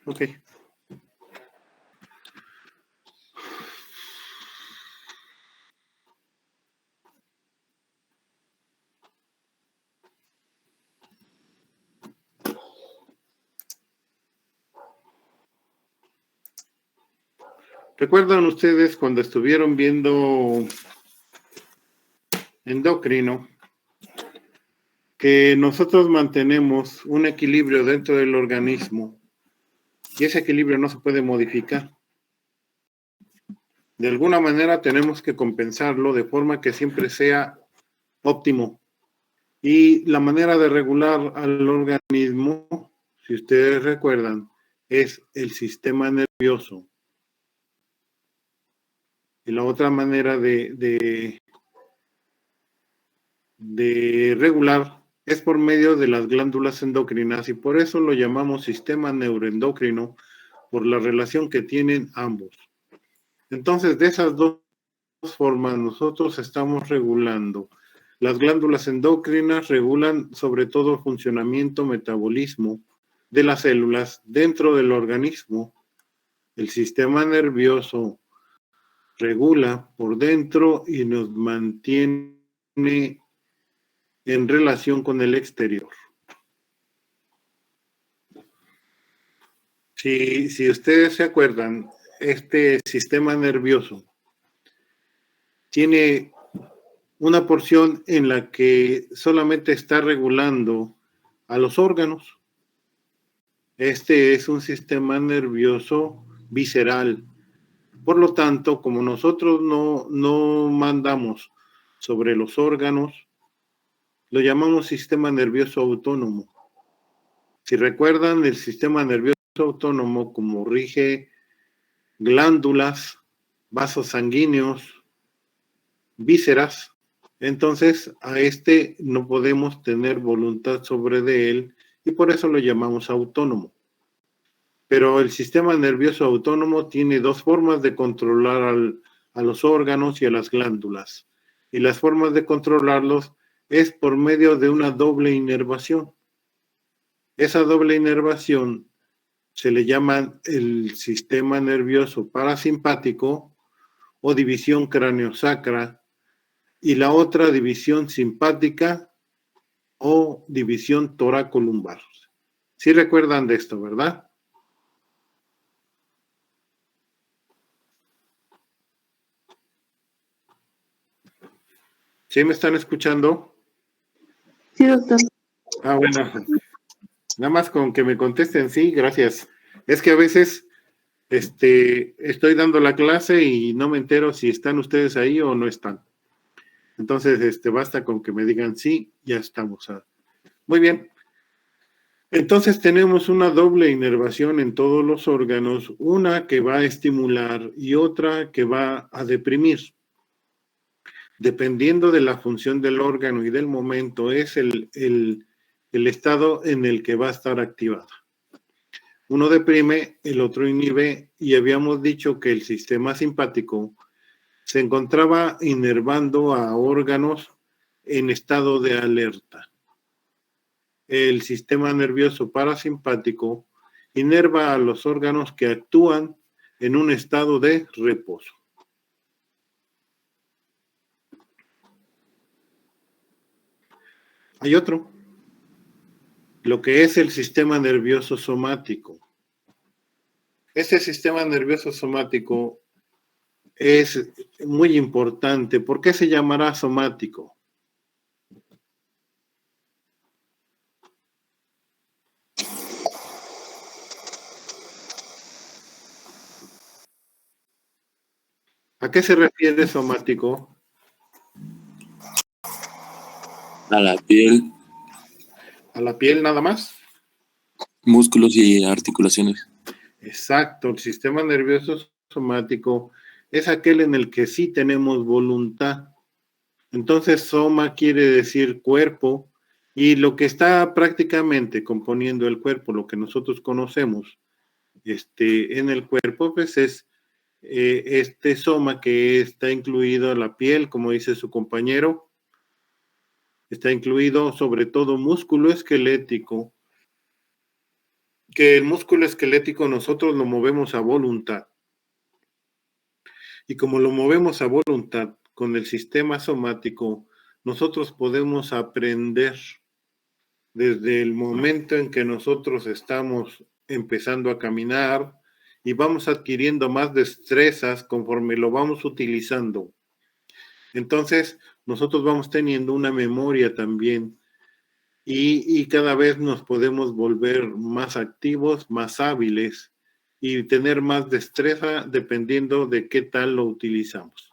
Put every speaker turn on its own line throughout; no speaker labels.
Ok. ¿Recuerdan ustedes cuando estuvieron viendo endocrino que nosotros mantenemos un equilibrio dentro del organismo y ese equilibrio no se puede modificar? De alguna manera tenemos que compensarlo de forma que siempre sea óptimo. Y la manera de regular al organismo, si ustedes recuerdan, es el sistema nervioso. Y la otra manera de regular es por medio de las glándulas endocrinas y por eso lo llamamos sistema neuroendocrino, por la relación que tienen ambos. Entonces, de esas dos formas nosotros estamos regulando. Las glándulas endocrinas regulan sobre todo el funcionamiento, metabolismo de las células dentro del organismo. El sistema nervioso regula por dentro y nos mantiene en relación con el exterior. Si ustedes se acuerdan, este sistema nervioso tiene una porción en la que solamente está regulando a los órganos. Este es un sistema nervioso visceral. Por lo tanto, como nosotros no mandamos sobre los órganos, lo llamamos sistema nervioso autónomo. Si recuerdan, el sistema nervioso autónomo, como rige glándulas, vasos sanguíneos, vísceras, entonces a este no podemos tener voluntad sobre de él y por eso lo llamamos autónomo. Pero el sistema nervioso autónomo tiene dos formas de controlar a los órganos y a las glándulas. Y las formas de controlarlos es por medio de una doble inervación. Esa doble inervación se le llama el sistema nervioso parasimpático o división craneosacra y la otra división simpática o división toracolumbar. ¿Sí recuerdan de esto, verdad? ¿Sí me están escuchando?
Sí, doctor.
Ah, bueno. Nada más con que me contesten, sí, gracias. Es que a veces estoy dando la clase y no me entero si están ustedes ahí o no están. Entonces, basta con que me digan sí, ya estamos. Muy bien. Entonces tenemos una doble inervación en todos los órganos, una que va a estimular y otra que va a deprimir. Dependiendo de la función del órgano y del momento, es el estado en el que va a estar activada. Uno deprime, el otro inhibe, y habíamos dicho que el sistema simpático se encontraba inervando a órganos en estado de alerta. El sistema nervioso parasimpático inerva a los órganos que actúan en un estado de reposo. Hay otro, lo que es el sistema nervioso somático. Este sistema nervioso somático es muy importante. ¿Por qué se llamará somático? ¿A qué se refiere somático?
A la piel.
¿A la piel nada más?
Músculos y articulaciones.
Exacto, el sistema nervioso somático es aquel en el que sí tenemos voluntad. Entonces, soma quiere decir cuerpo y lo que está prácticamente componiendo el cuerpo, lo que nosotros conocemos en el cuerpo, pues es este soma que está incluido en la piel, como dice su compañero, está incluido sobre todo músculo esquelético, que el músculo esquelético nosotros lo movemos a voluntad. Y como lo movemos a voluntad con el sistema somático, nosotros podemos aprender desde el momento en que nosotros estamos empezando a caminar y vamos adquiriendo más destrezas conforme lo vamos utilizando. Entonces, nosotros vamos teniendo una memoria también y cada vez nos podemos volver más activos, más hábiles y tener más destreza dependiendo de qué tal lo utilizamos.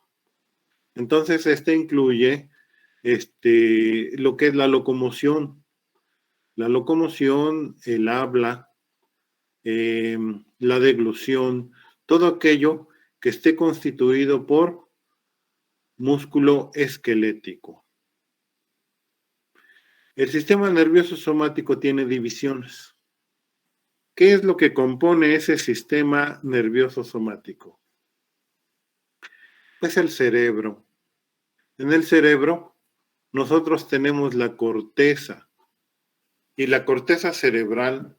Entonces, incluye lo que es la locomoción, el habla, la deglución, todo aquello que esté constituido por músculo esquelético. El sistema nervioso somático tiene divisiones. ¿Qué es lo que compone ese sistema nervioso somático? Pues el cerebro. En el cerebro nosotros tenemos la corteza y la corteza cerebral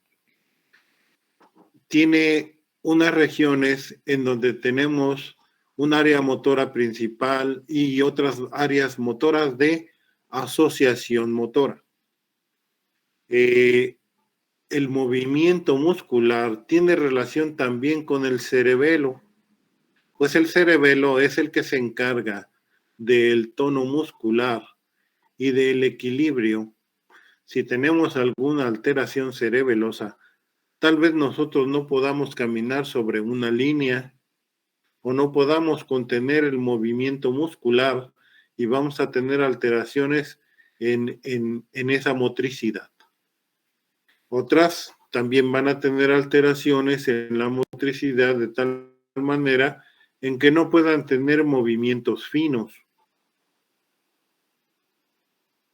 tiene unas regiones en donde tenemos un área motora principal y otras áreas motoras de asociación motora. El movimiento muscular tiene relación también con el cerebelo, pues el cerebelo es el que se encarga del tono muscular y del equilibrio. Si tenemos alguna alteración cerebelosa, tal vez nosotros no podamos caminar sobre una línea o no podamos contener el movimiento muscular y vamos a tener alteraciones en esa motricidad. Otras también van a tener alteraciones en la motricidad de tal manera en que no puedan tener movimientos finos.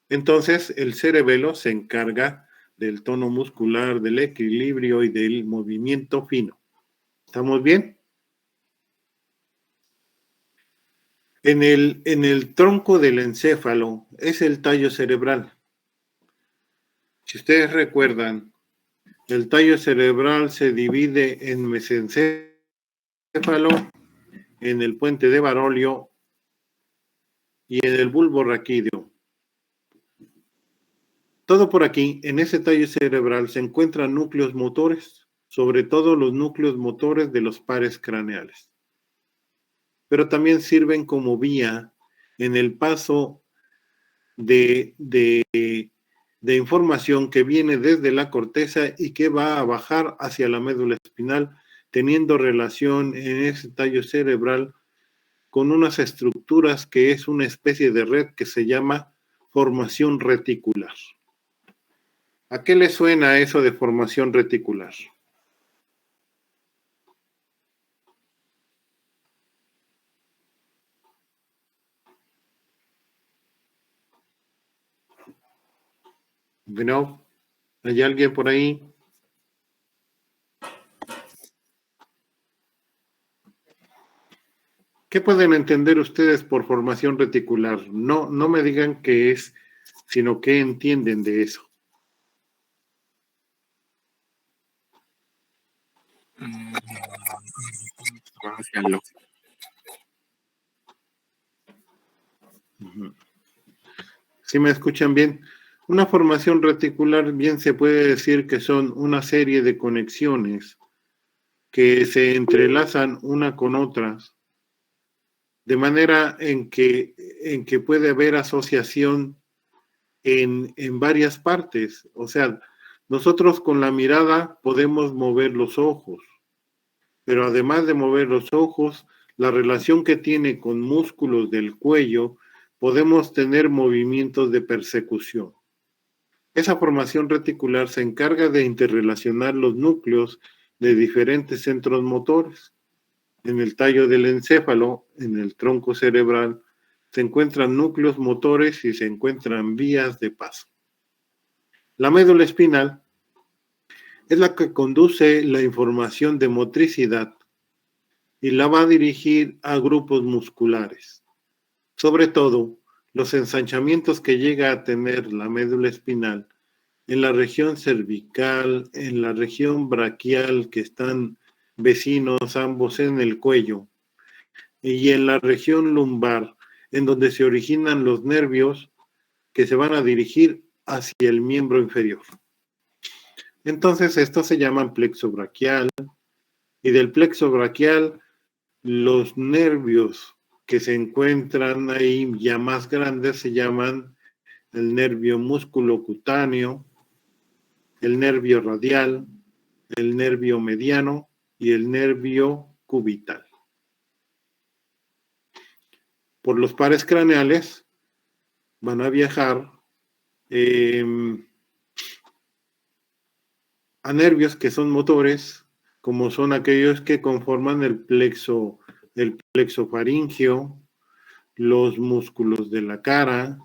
Entonces, el cerebelo se encarga del tono muscular, del equilibrio y del movimiento fino. ¿Estamos bien? En el tronco del encéfalo es el tallo cerebral. Si ustedes recuerdan, el tallo cerebral se divide en mesencéfalo, en el puente de Barolio y en el bulbo raquídeo. Todo por aquí, en ese tallo cerebral, se encuentran núcleos motores, sobre todo los núcleos motores de los pares craneales. Pero también sirven como vía en el paso de información que viene desde la corteza y que va a bajar hacia la médula espinal, teniendo relación en ese tallo cerebral con unas estructuras que es una especie de red que se llama formación reticular. ¿A qué le suena eso de formación reticular? Bueno, ¿hay alguien por ahí? ¿Qué pueden entender ustedes por formación reticular? No me digan qué es, sino qué entienden de eso. ¿Sí me escuchan bien? Una formación reticular bien se puede decir que son una serie de conexiones que se entrelazan una con otras, de manera en que puede haber asociación en varias partes. O sea, nosotros con la mirada podemos mover los ojos, pero además de mover los ojos, la relación que tiene con músculos del cuello, podemos tener movimientos de persecución. Esa formación reticular se encarga de interrelacionar los núcleos de diferentes centros motores. En el tallo del encéfalo, en el tronco cerebral, se encuentran núcleos motores y se encuentran vías de paso. La médula espinal es la que conduce la información de motricidad y la va a dirigir a grupos musculares. Sobre todo, los ensanchamientos que llega a tener la médula espinal en la región cervical, en la región braquial, que están vecinos ambos en el cuello, y en la región lumbar, en donde se originan los nervios que se van a dirigir hacia el miembro inferior. Entonces, estos se llaman plexo braquial, y del plexo braquial, los nervios que se encuentran ahí ya más grandes se llaman el nervio musculocutáneo, el nervio radial, el nervio mediano y el nervio cubital. Por los pares craneales van a viajar a nervios que son motores, como son aquellos que conforman el plexo faríngeo, los músculos de la cara,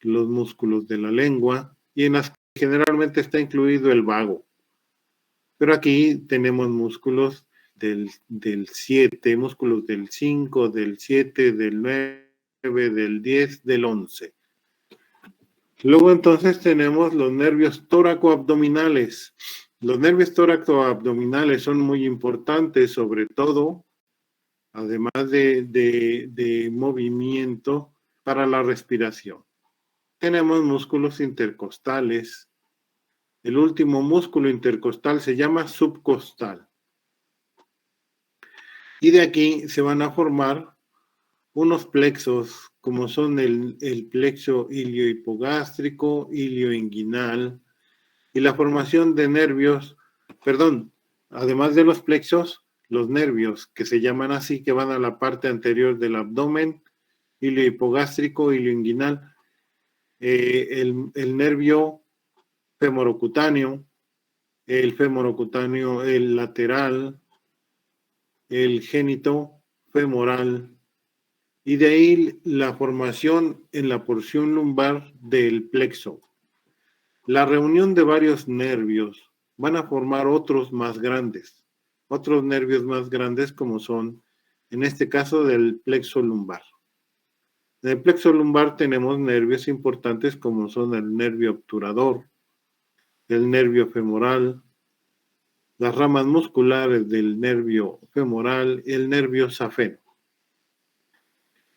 los músculos de la lengua, y en las que generalmente está incluido el vago. Pero aquí tenemos músculos del 7, músculos del 5, del 7, del 9, del 10, del 11. Luego entonces tenemos los nervios tóraco-abdominales. Los nervios tóraco-abdominales son muy importantes, sobre todo, además de movimiento, para la respiración. Tenemos músculos intercostales. El último músculo intercostal se llama subcostal. Y de aquí se van a formar unos plexos, como son el plexo iliohipogástrico, ilioinguinal, y la formación de nervios, además de los plexos, los nervios, que se llaman así, que van a la parte anterior del abdomen, iliohipogástrico, ilioinguinal, el nervio femorocutáneo, el lateral, el génito femoral, y de ahí la formación en la porción lumbar del plexo. La reunión de varios nervios van a formar otros nervios más grandes, como son, en este caso, del plexo lumbar. En el plexo lumbar tenemos nervios importantes como son el nervio obturador, el nervio femoral, las ramas musculares del nervio femoral y el nervio safeno.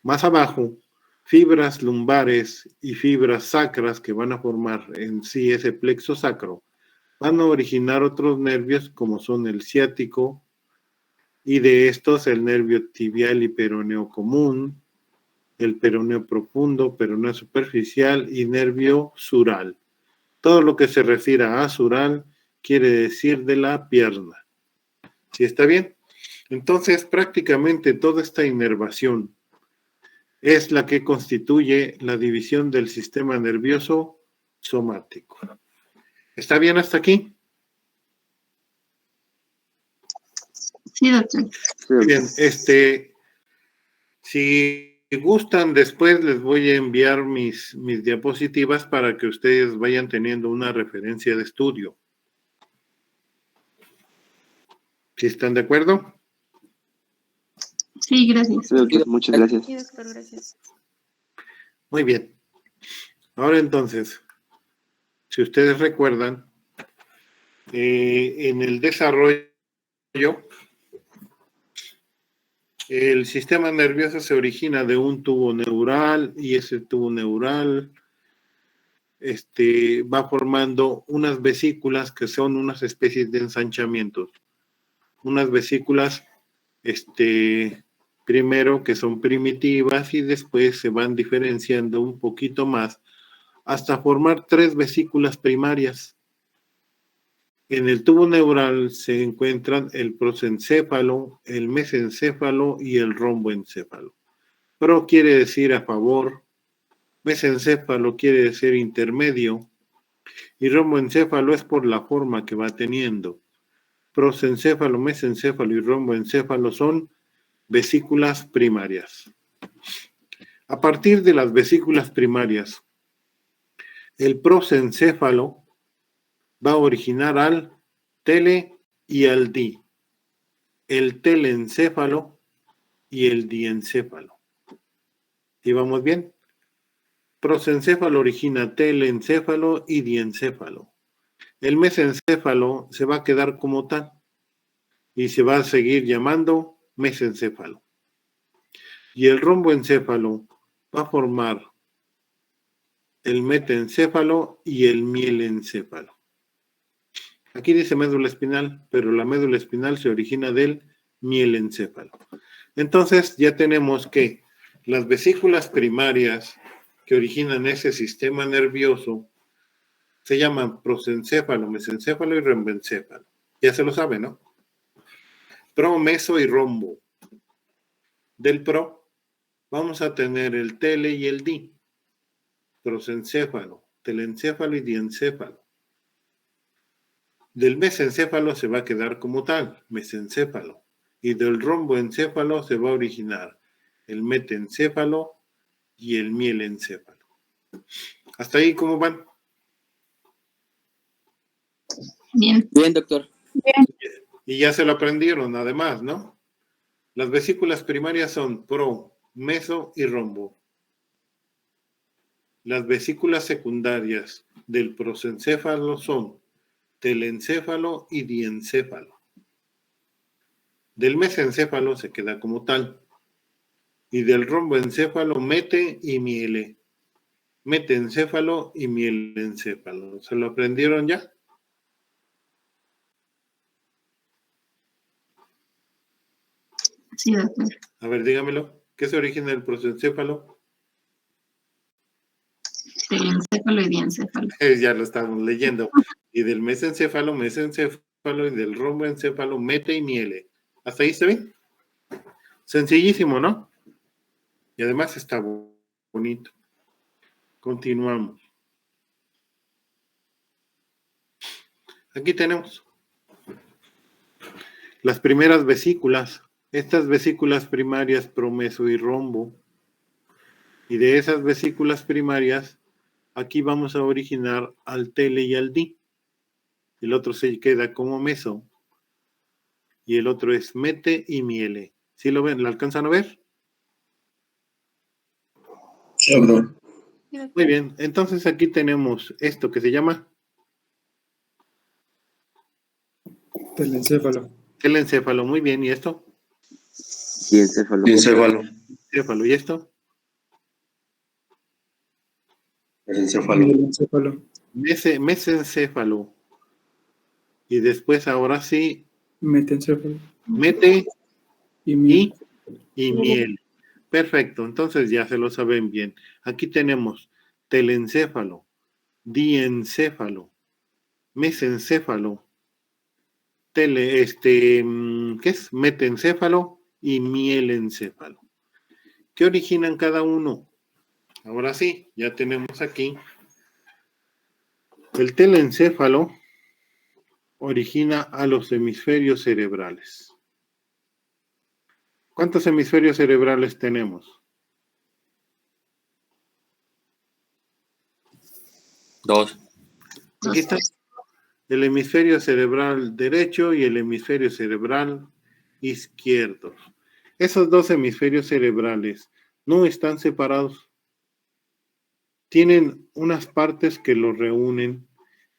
Más abajo, fibras lumbares y fibras sacras que van a formar en sí ese plexo sacro van a originar otros nervios como son el ciático, y de estos el nervio tibial y peroneo común, el peroneo profundo, peroneo superficial y nervio sural. Todo lo que se refiera a sural quiere decir de la pierna. ¿Sí está bien? Entonces, prácticamente toda esta inervación es la que constituye la división del sistema nervioso somático. ¿Está bien hasta aquí?
Sí, doctor.
Bien, si gustan, después les voy a enviar mis diapositivas para que ustedes vayan teniendo una referencia de estudio. ¿Sí están de acuerdo?
Sí, gracias.
Sí, doctor, muchas gracias.
Sí, doctor, gracias.
Muy bien. Ahora entonces, si ustedes recuerdan, en el desarrollo, el sistema nervioso se origina de un tubo neural, y ese tubo neural va formando unas vesículas que son unas especies de ensanchamientos. Unas vesículas, primero que son primitivas y después se van diferenciando un poquito más hasta formar 3 vesículas primarias. En el tubo neural se encuentran el prosencéfalo, el mesencéfalo y el romboencéfalo. Pro quiere decir a favor, mesencéfalo quiere decir intermedio, y romboencéfalo es por la forma que va teniendo. Prosencéfalo, mesencéfalo y romboencéfalo son vesículas primarias. A partir de las vesículas primarias, el prosencéfalo va a originar al tele y al di, el telencéfalo y el diencéfalo. ¿Y vamos bien? prosencéfalo origina telencéfalo y diencéfalo. El mesencéfalo se va a quedar como tal y se va a seguir llamando mesencéfalo. Y el romboencéfalo va a formar el metencéfalo y el mielencéfalo. Aquí dice médula espinal, pero la médula espinal se origina del mielencéfalo. Entonces ya tenemos que las vesículas primarias que originan ese sistema nervioso se llaman prosencéfalo, mesencéfalo y romboencéfalo. Ya se lo sabe, ¿no? Pro, meso y rombo. Del pro vamos a tener el tele y el di. Prosencéfalo, telencéfalo y diencéfalo. Del mesencéfalo se va a quedar como tal, mesencéfalo. Y del romboencéfalo se va a originar el metencéfalo y el mielencéfalo. ¿Hasta ahí cómo van?
Bien.
Bien, doctor.
Y ya se lo aprendieron, además, ¿no? Las vesículas primarias son pro, meso y rombo. Las vesículas secundarias del prosencéfalo son telencéfalo y diencéfalo. Del mesencéfalo se queda como tal. Y del romboencéfalo mete y miele. Metencéfalo y mielencéfalo. ¿Se lo aprendieron ya?
Sí, doctor.
A ver, dígamelo. ¿Qué se origina del prosencéfalo?
Telencéfalo y diencéfalo.
Ya lo estamos leyendo. Y del mesencéfalo, mesencéfalo, y del romboencéfalo, mete y miele. ¿Hasta ahí está bien? Sencillísimo, ¿no? Y además está bonito. Continuamos. Aquí tenemos las primeras vesículas. Estas vesículas primarias, promeso y rombo. Y de esas vesículas primarias, aquí vamos a originar al tele y al di. El otro se queda como meso. Y el otro es mete y miele. ¿Sí lo ven? ¿Lo alcanzan a ver?
Sí, doctor.
Muy bien. Entonces aquí tenemos esto que se llama
Telencéfalo.
telencéfalo. Muy bien. ¿Y esto?
Diencéfalo.
Diencéfalo.
Encéfalo. ¿Y esto?
Mesencéfalo.
Mielencéfalo.
Mesencéfalo. Y después, ahora sí,
Metencéfalo.
mete
Y miel.
y miel. Perfecto. Entonces ya se lo saben bien. Aquí tenemos telencéfalo, diencéfalo, mesencéfalo, ¿qué es? Metencéfalo y mielencéfalo. ¿Qué originan cada uno? Ahora sí, ya tenemos aquí. El telencéfalo origina a los hemisferios cerebrales. ¿Cuántos hemisferios cerebrales tenemos?
2.
Aquí está el hemisferio cerebral derecho y el hemisferio cerebral izquierdo. Esos dos hemisferios cerebrales no están separados. Tienen unas partes que los reúnen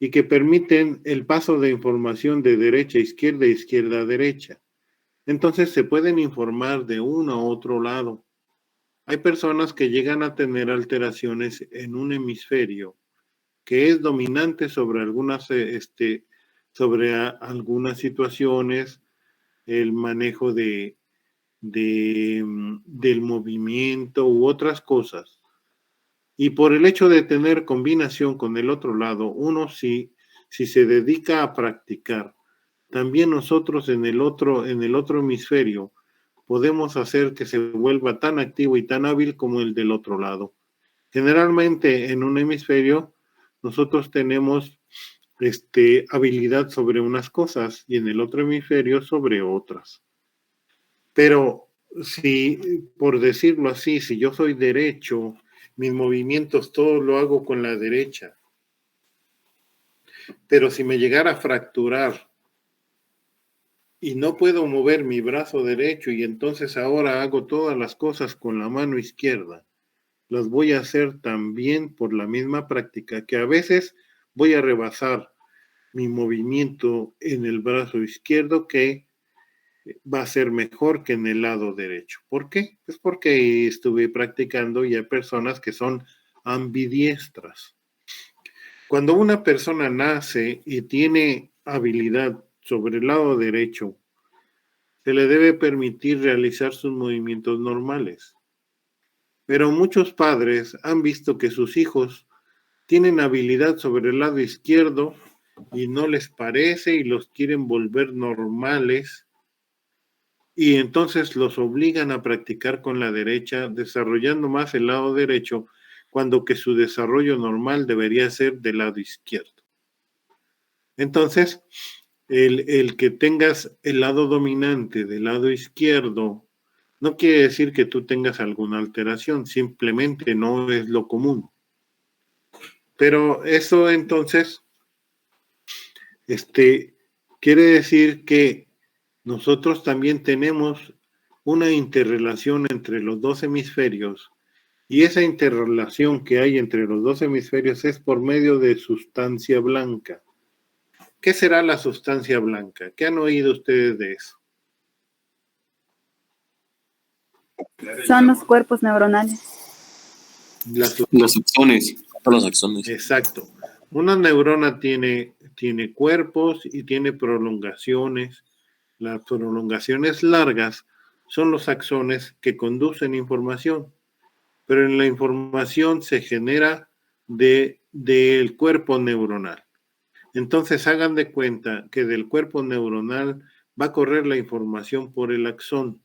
y que permiten el paso de información de derecha a izquierda e izquierda a derecha. Entonces se pueden informar de uno a otro lado. Hay personas que llegan a tener alteraciones en un hemisferio que es dominante sobre algunas situaciones, el manejo del movimiento u otras cosas. Y por el hecho de tener combinación con el otro lado, uno si se dedica a practicar, también nosotros en el otro hemisferio podemos hacer que se vuelva tan activo y tan hábil como el del otro lado. Generalmente en un hemisferio nosotros tenemos habilidad sobre unas cosas y en el otro hemisferio sobre otras. Pero si, por decirlo así, si yo soy derecho, mis movimientos todos lo hago con la derecha. Pero si me llegara a fracturar y no puedo mover mi brazo derecho y entonces ahora hago todas las cosas con la mano izquierda, las voy a hacer también por la misma práctica, que a veces voy a rebasar mi movimiento en el brazo izquierdo, que va a ser mejor que en el lado derecho. ¿Por qué? Pues porque estuve practicando y hay personas que son ambidiestras. Cuando una persona nace y tiene habilidad sobre el lado derecho, se le debe permitir realizar sus movimientos normales. Pero muchos padres han visto que sus hijos tienen habilidad sobre el lado izquierdo y no les parece y los quieren volver normales, y entonces los obligan a practicar con la derecha, desarrollando más el lado derecho, cuando que su desarrollo normal debería ser del lado izquierdo. Entonces, el que tengas el lado dominante del lado izquierdo no quiere decir que tú tengas alguna alteración, simplemente no es lo común. Pero eso entonces quiere decir que nosotros también tenemos una interrelación entre los dos hemisferios, y esa interrelación que hay entre los dos hemisferios es por medio de sustancia blanca. ¿Qué será la sustancia blanca? ¿Qué han oído ustedes de eso?
Son los cuerpos neuronales.
Los axones. Los axones.
Exacto. Una neurona tiene cuerpos y tiene prolongaciones. Las prolongaciones largas son los axones que conducen información, pero en la información se genera del cuerpo neuronal. Entonces hagan de cuenta que del cuerpo neuronal va a correr la información por el axón.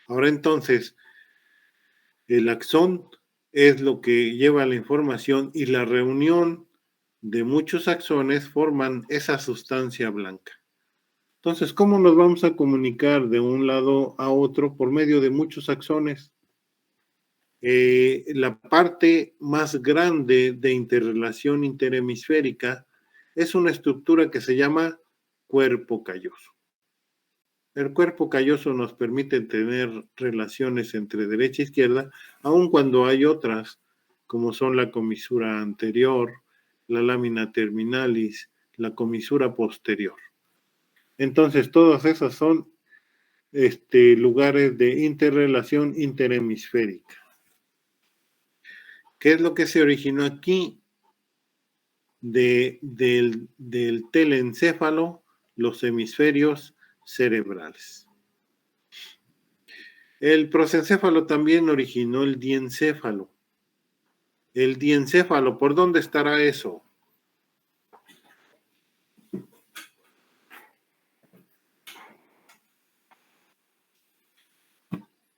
Ahora entonces, el axón es lo que lleva la información, y la reunión de muchos axones forman esa sustancia blanca. Entonces, ¿cómo nos vamos a comunicar de un lado a otro? Por medio de muchos axones. La parte más grande de interrelación interhemisférica es una estructura que se llama cuerpo calloso. El cuerpo calloso nos permite tener relaciones entre derecha e izquierda, aun cuando hay otras, como son la comisura anterior, la lámina terminalis, la comisura posterior. Entonces, todas esas son lugares de interrelación interhemisférica. ¿Qué es lo que se originó aquí? Del telencéfalo, los hemisferios cerebrales. El prosencéfalo también originó el diencéfalo. El diencéfalo, ¿por dónde estará eso?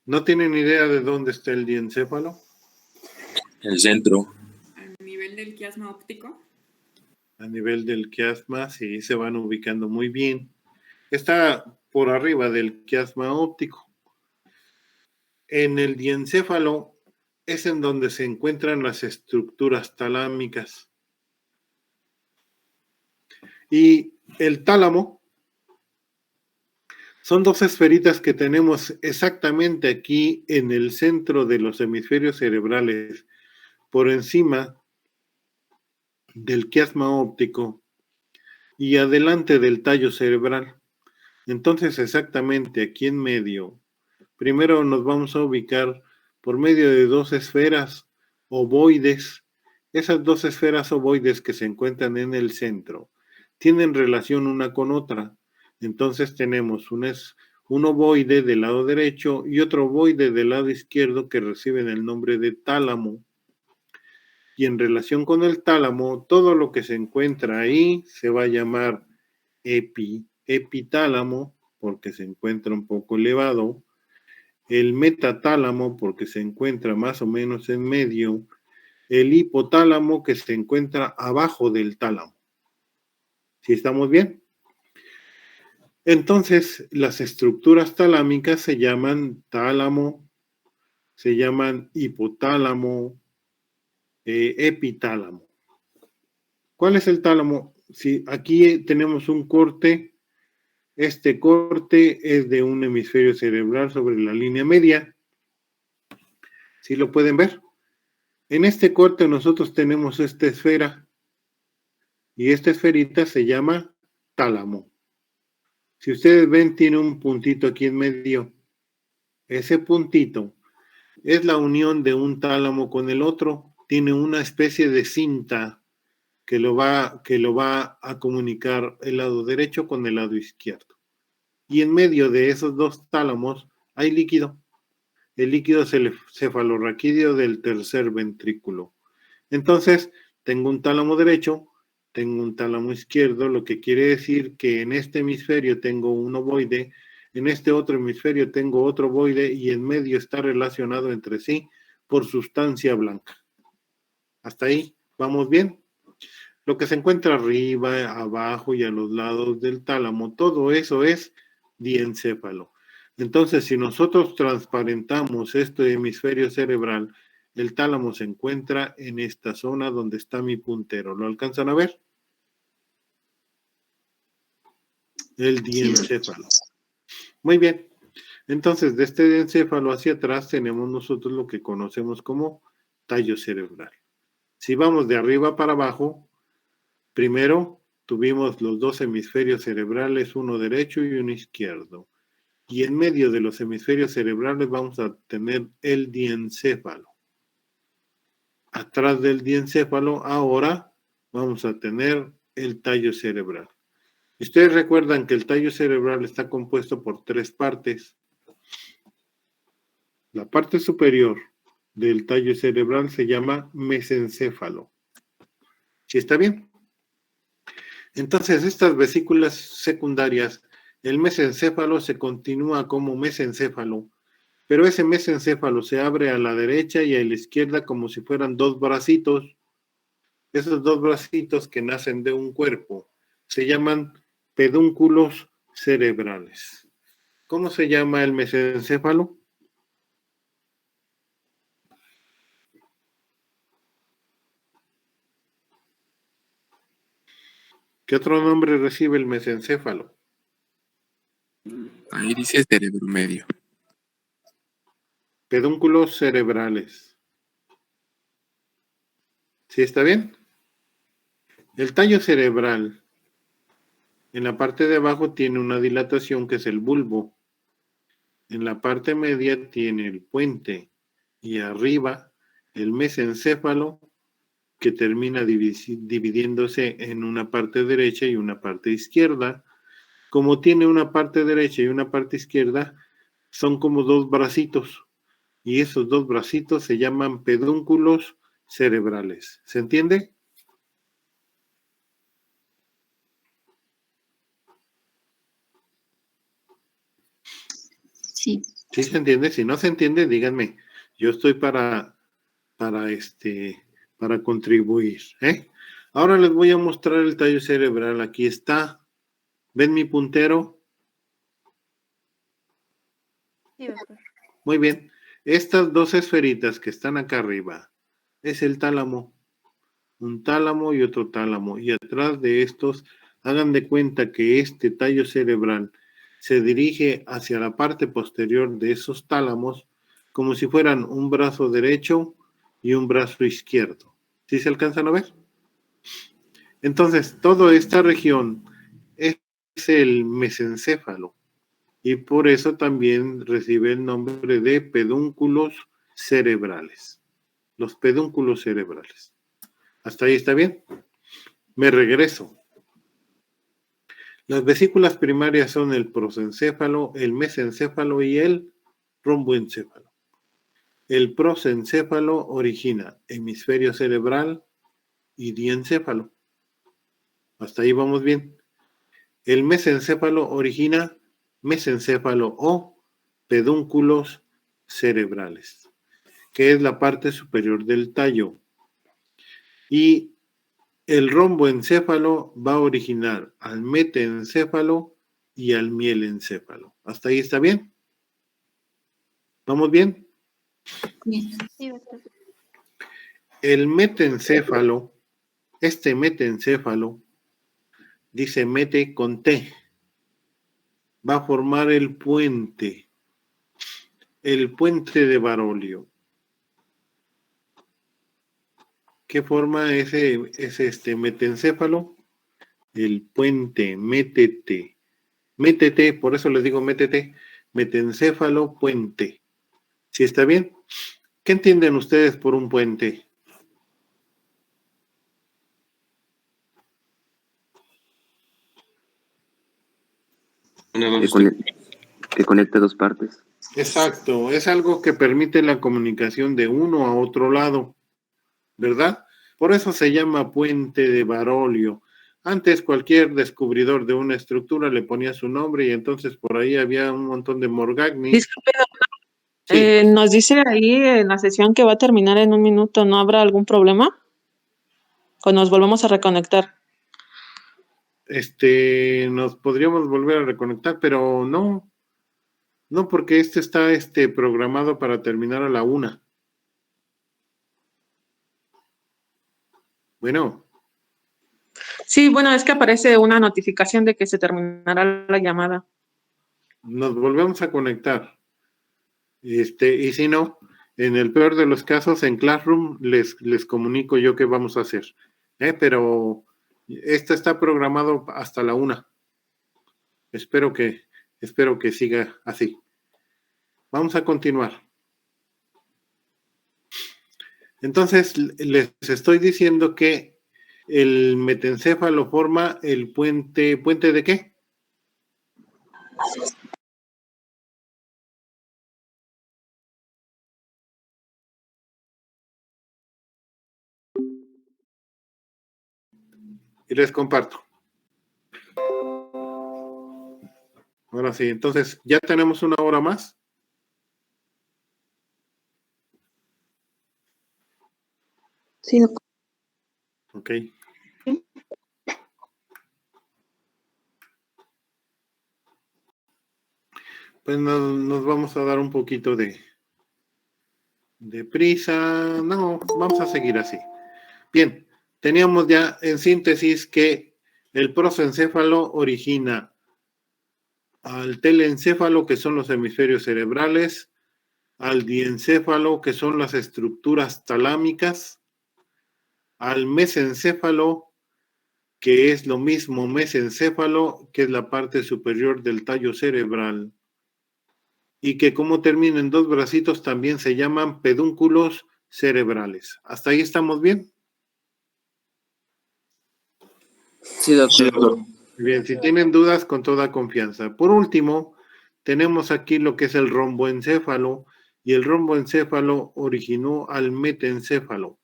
¿No tienen idea de dónde está el diencéfalo?
El centro.
¿A nivel del quiasma óptico?
A nivel del quiasma, sí, se van ubicando muy bien. Está por arriba del quiasma óptico. En el diencéfalo es en donde se encuentran las estructuras talámicas. Y el tálamo son dos esferitas que tenemos exactamente aquí en el centro de los hemisferios cerebrales, por encima del quiasma óptico y adelante del tallo cerebral. Entonces, exactamente aquí en medio, primero nos vamos a ubicar por medio de dos esferas ovoides. Esas dos esferas ovoides que se encuentran en el centro tienen relación una con otra. Entonces tenemos un ovoide del lado derecho y otro ovoide del lado izquierdo que reciben el nombre de tálamo. Y en relación con el tálamo, todo lo que se encuentra ahí se va a llamar epitálamo, porque se encuentra un poco elevado, el metatálamo, porque se encuentra más o menos en medio, el hipotálamo, que se encuentra abajo del tálamo. ¿Sí estamos bien? Entonces, las estructuras talámicas se llaman tálamo, se llaman hipotálamo, epitálamo. ¿Cuál es el tálamo? Si aquí tenemos un corte, este corte es de un hemisferio cerebral sobre la línea media. ¿Sí lo pueden ver? En este corte nosotros tenemos esta esfera y esta esferita se llama tálamo. Si ustedes ven, tiene un puntito aquí en medio. Ese puntito es la unión de un tálamo con el otro. Tiene una especie de cinta que lo va a comunicar el lado derecho con el lado izquierdo. Y en medio de esos dos tálamos hay líquido. El líquido es el cefalorraquídeo del tercer ventrículo. Entonces, tengo un tálamo derecho, tengo un tálamo izquierdo, lo que quiere decir que en este hemisferio tengo un ovoide, en este otro hemisferio tengo otro ovoide y en medio está relacionado entre sí por sustancia blanca. ¿Hasta ahí? ¿Vamos bien? Lo que se encuentra arriba, abajo y a los lados del tálamo, todo eso es diencéfalo. Entonces, si nosotros transparentamos este hemisferio cerebral, el tálamo se encuentra en esta zona donde está mi puntero. ¿Lo alcanzan a ver? El diencéfalo. Muy bien. Entonces, de este diencéfalo hacia atrás tenemos nosotros lo que conocemos como tallo cerebral. Si vamos de arriba para abajo, primero tuvimos los dos hemisferios cerebrales, uno derecho y uno izquierdo. Y en medio de los hemisferios cerebrales vamos a tener el diencéfalo. Atrás del diencéfalo ahora vamos a tener el tallo cerebral. Ustedes recuerdan que el tallo cerebral está compuesto por tres partes. La parte superior del tallo cerebral se llama mesencéfalo. ¿Sí está bien? Entonces, estas vesículas secundarias, el mesencéfalo se continúa como mesencéfalo, pero ese mesencéfalo se abre a la derecha y a la izquierda como si fueran dos bracitos. Esos dos bracitos que nacen de un cuerpo se llaman pedúnculos cerebrales. ¿Cómo se llama el mesencéfalo? ¿Qué otro nombre recibe el mesencéfalo?
Ahí dice cerebro medio.
Pedúnculos cerebrales. ¿Sí está bien? El tallo cerebral en la parte de abajo tiene una dilatación que es el bulbo. En la parte media tiene el puente y arriba el mesencéfalo que termina dividiéndose en una parte derecha y una parte izquierda. Como tiene una parte derecha y una parte izquierda, son como dos bracitos. Y esos dos bracitos se llaman pedúnculos cerebrales. ¿Se entiende?
Sí.
¿Sí se entiende? Si no se entiende, díganme. Yo estoy para contribuir. Ahora les voy a mostrar el tallo cerebral. Aquí está. ¿Ven mi puntero?
Sí, doctor.
Muy bien. Estas dos esferitas que están acá arriba es el tálamo. Un tálamo y otro tálamo. Y atrás de estos, hagan de cuenta que este tallo cerebral se dirige hacia la parte posterior de esos tálamos como si fueran un brazo derecho y un brazo izquierdo. ¿Sí se alcanzan a ver? Entonces, toda esta región es el mesencéfalo y por eso también recibe el nombre de pedúnculos cerebrales. Los pedúnculos cerebrales. ¿Hasta ahí está bien? Me regreso. Las vesículas primarias son el prosencéfalo, el mesencéfalo y el romboencéfalo. El prosencéfalo origina hemisferio cerebral y diencéfalo. Hasta ahí vamos bien. El mesencéfalo origina mesencéfalo o pedúnculos cerebrales, que es la parte superior del tallo. Y el romboencéfalo va a originar al metencéfalo y al mielencéfalo. ¿Hasta ahí está bien? ¿Vamos bien?
Sí, doctor.
El metencéfalo, este metencéfalo, dice mete con T, va a formar el puente de Barolio. ¿Qué forma es este metencéfalo? El puente, métete. Métete, por eso les digo métete. Metencéfalo, puente. ¿Sí está bien? ¿Qué entienden ustedes por un puente?
Que conecte dos partes.
Exacto, es algo que permite la comunicación de uno a otro lado, ¿verdad? Por eso se llama puente de Barolio. Antes cualquier descubridor de una estructura le ponía su nombre y entonces por ahí había un montón de Morgagni.
Disculpe,
Sí.
nos dice ahí en la sesión que va a terminar en 1 minuto. ¿No habrá algún problema? ¿O nos volvemos a reconectar?
Nos podríamos volver a reconectar, pero no, porque está programado para terminar a la 1. Bueno.
Sí, bueno, es que aparece una notificación de que se terminará la llamada.
Nos volvemos a conectar. Y si no, en el peor de los casos, en Classroom les comunico yo qué vamos a hacer. Pero esto está programado hasta la 1. Espero que siga así. Vamos a continuar. Entonces, les estoy diciendo que el metencéfalo forma el puente. ¿Puente de qué? Y les comparto. Ahora sí, entonces, ¿ya tenemos 1 hora más?
Sí,
Ok. Pues nos vamos a dar un poquito de prisa. No, vamos a seguir así. Bien, teníamos ya en síntesis que el prosencéfalo origina al telencéfalo, que son los hemisferios cerebrales, al diencéfalo, que son las estructuras talámicas, al mesencéfalo, que es lo mismo mesencéfalo, que es la parte superior del tallo cerebral, y que como termina en 2 bracitos también se llaman pedúnculos cerebrales. ¿Hasta ahí estamos bien?
Sí, doctor.
Bien, si tienen dudas, con toda confianza. Por último, tenemos aquí lo que es el romboencéfalo, y el romboencéfalo originó al metencéfalo.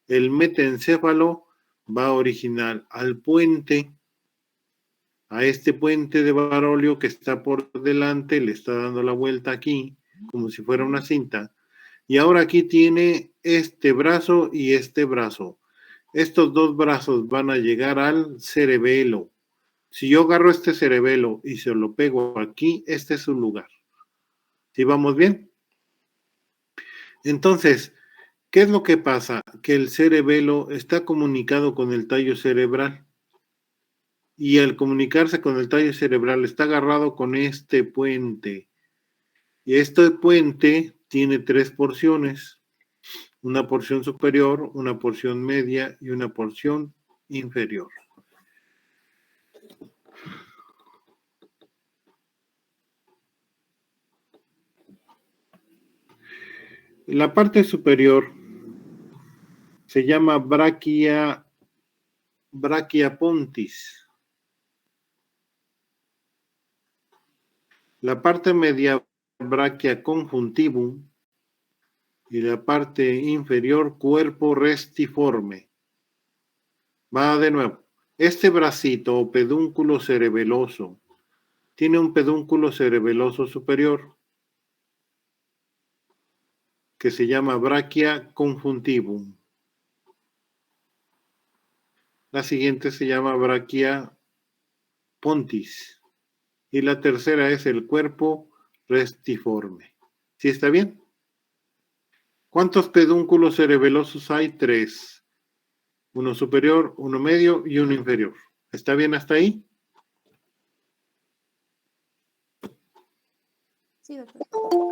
El metencéfalo va a originar al puente, a este puente de Barolio que está por delante, le está dando la vuelta aquí, como si fuera una cinta, y ahora aquí tiene este brazo y este brazo. Estos 2 brazos van a llegar al cerebelo. Si yo agarro este cerebelo y se lo pego aquí, este es su lugar. ¿Sí vamos bien? Entonces, ¿qué es lo que pasa? Que el cerebelo está comunicado con el tallo cerebral. Y al comunicarse con el tallo cerebral está agarrado con este puente. Y este puente tiene 3 porciones. Una porción superior, una porción media y una porción inferior. La parte superior se llama bráquia pontis. La parte media, bráquia conjuntivum, y la parte inferior, cuerpo restiforme. Va de nuevo. Este bracito o pedúnculo cerebeloso tiene un pedúnculo cerebeloso superior que se llama bráquia conjuntivum. La siguiente se llama bráquia pontis. Y la tercera es el cuerpo restiforme. ¿Sí está bien? ¿Cuántos pedúnculos cerebelosos hay? 3. Uno superior, uno medio y uno inferior. ¿Está bien hasta ahí?
Sí, doctor.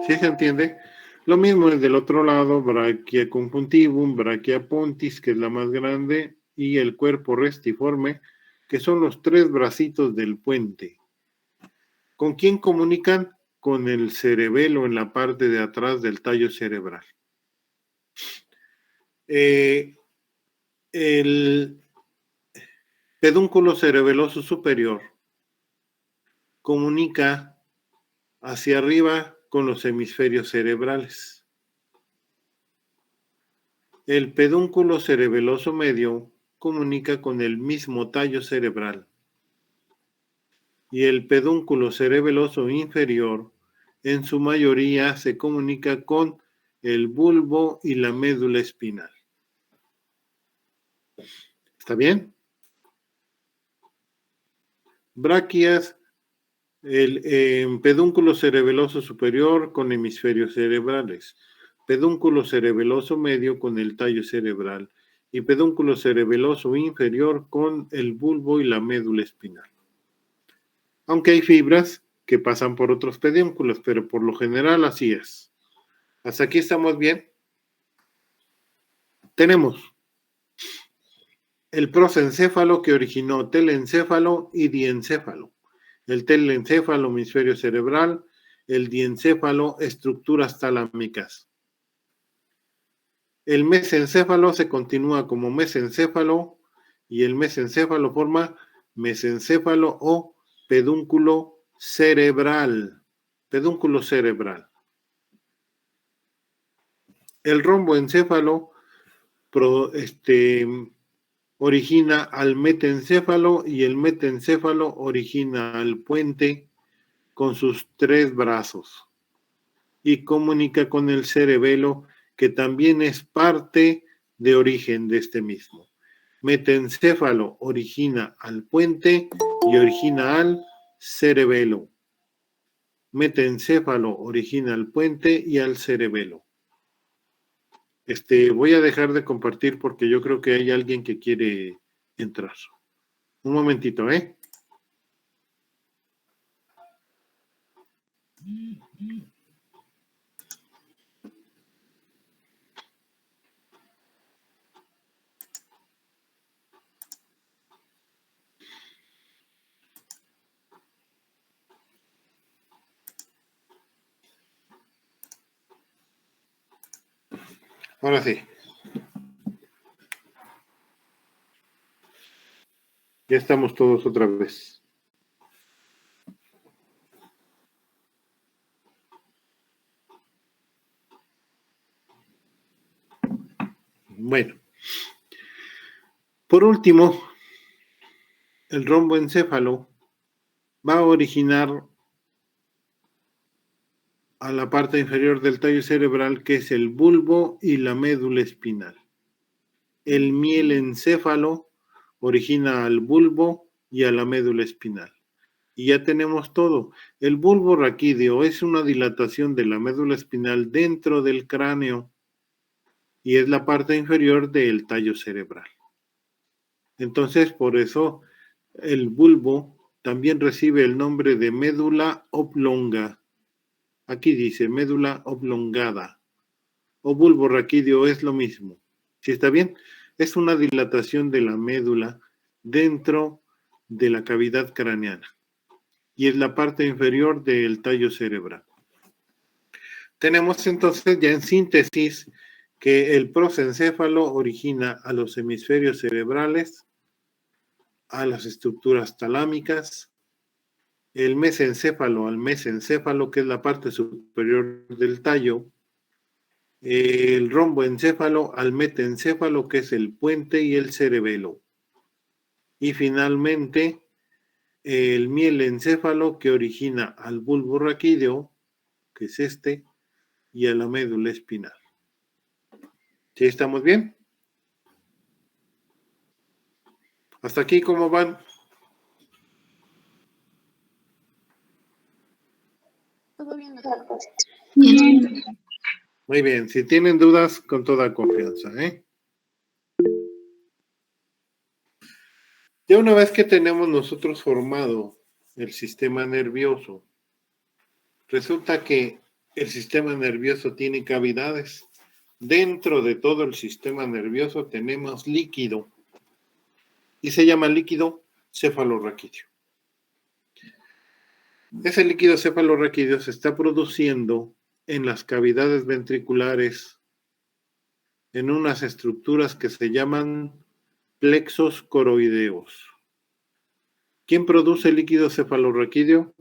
¿Sí se entiende? Lo mismo es del otro lado, bráquia conjuntivum, bráquia pontis, que es la más grande, y el cuerpo restiforme, que son los 3 bracitos del puente. ¿Con quién comunican? Con el cerebelo en la parte de atrás del tallo cerebral. El pedúnculo cerebeloso superior comunica hacia arriba con los hemisferios cerebrales. El pedúnculo cerebeloso medio comunica con el mismo tallo cerebral. Y el pedúnculo cerebeloso inferior, en su mayoría, se comunica con el bulbo y la médula espinal. ¿Está bien? Bráquias, el pedúnculo cerebeloso superior con hemisferios cerebrales, pedúnculo cerebeloso medio con el tallo cerebral y pedúnculo cerebeloso inferior con el bulbo y la médula espinal. Aunque hay fibras que pasan por otros pedúnculos, pero por lo general así es. ¿Hasta aquí estamos bien? Tenemos el prosencéfalo que originó telencéfalo y diencéfalo. El telencéfalo, hemisferio cerebral, el diencéfalo, estructuras talámicas. El mesencéfalo se continúa como mesencéfalo y el mesencéfalo forma mesencéfalo o pedúnculo cerebral. Pedúnculo cerebral. El romboencéfalo origina al metencéfalo y el metencéfalo origina al puente con sus 3 brazos y comunica con el cerebelo, que también es parte de origen de este mismo. Metencéfalo origina al puente y origina al cerebelo. Metencéfalo origina al puente y al cerebelo. Voy a dejar de compartir porque yo creo que hay alguien que quiere entrar. Un momentito, ¿eh? Ahora sí. Ya estamos todos otra vez. Bueno. Por último, el romboencéfalo va a originar a la parte inferior del tallo cerebral, que es el bulbo y la médula espinal. El mielencéfalo origina al bulbo y a la médula espinal. Y ya tenemos todo. El bulbo raquídeo es una dilatación de la médula espinal dentro del cráneo y es la parte inferior del tallo cerebral. Entonces, por eso el bulbo también recibe el nombre de médula oblonga. Aquí dice médula oblongada. O bulbo raquídeo es lo mismo. ¿Sí está bien? Es una dilatación de la médula dentro de la cavidad craneana y es la parte inferior del tallo cerebral. Tenemos entonces ya en síntesis que el prosencéfalo origina a los hemisferios cerebrales, a las estructuras talámicas, el mesencéfalo al mesencéfalo, que es la parte superior del tallo, el romboencéfalo al metencéfalo, que es el puente y el cerebelo, y finalmente el mielencéfalo, que origina al bulbo raquídeo, que es este, y a la médula espinal. ¿Sí estamos bien? ¿Hasta aquí cómo van?
Todo bien, doctor.
Bien.
Muy bien, si tienen dudas, con toda confianza, ¿eh? Ya una vez que tenemos nosotros formado el sistema nervioso, resulta que el sistema nervioso tiene cavidades. Dentro de todo el sistema nervioso tenemos líquido y se llama líquido cefalorraquídeo. Ese líquido cefalorraquídeo se está produciendo en las cavidades ventriculares en unas estructuras que se llaman plexos coroideos. ¿Quién produce líquido cefalorraquídeo?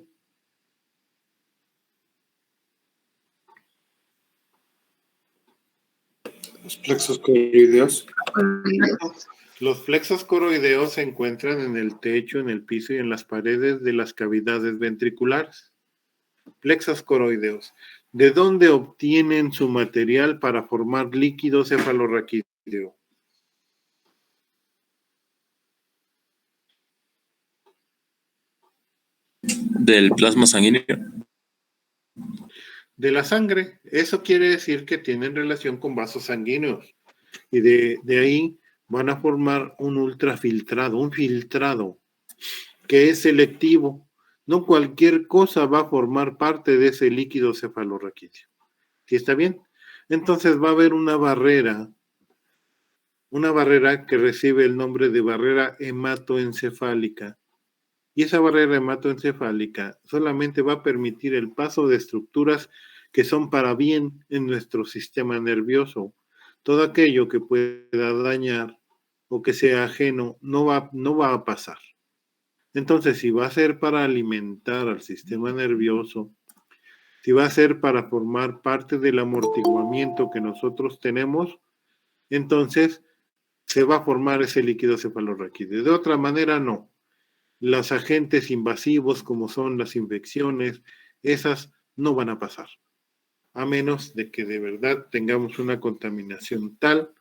Los plexos coroideos.
Los plexos coroideos se encuentran en el techo, en el piso y en las paredes de las cavidades ventriculares. Plexos coroideos. ¿De dónde obtienen su material para formar líquido cefalorraquídeo?
Del plasma sanguíneo.
De la sangre. Eso quiere decir que tienen relación con vasos sanguíneos. Y de ahí van a formar un ultrafiltrado, un filtrado, que es selectivo. No cualquier cosa va a formar parte de ese líquido cefalorraquídeo. ¿Sí está bien? Entonces va a haber una barrera que recibe el nombre de barrera hematoencefálica. Y esa barrera hematoencefálica solamente va a permitir el paso de estructuras que son para bien en nuestro sistema nervioso. Todo aquello que pueda dañar o que sea ajeno no va a pasar. Entonces, si va a ser para alimentar al sistema nervioso, si va a ser para formar parte del amortiguamiento que nosotros tenemos, entonces se va a formar ese líquido cefalorraquídeo. De otra manera, no. Los agentes invasivos, como son las infecciones, esas no van a pasar, a menos de que de verdad tengamos una contaminación tal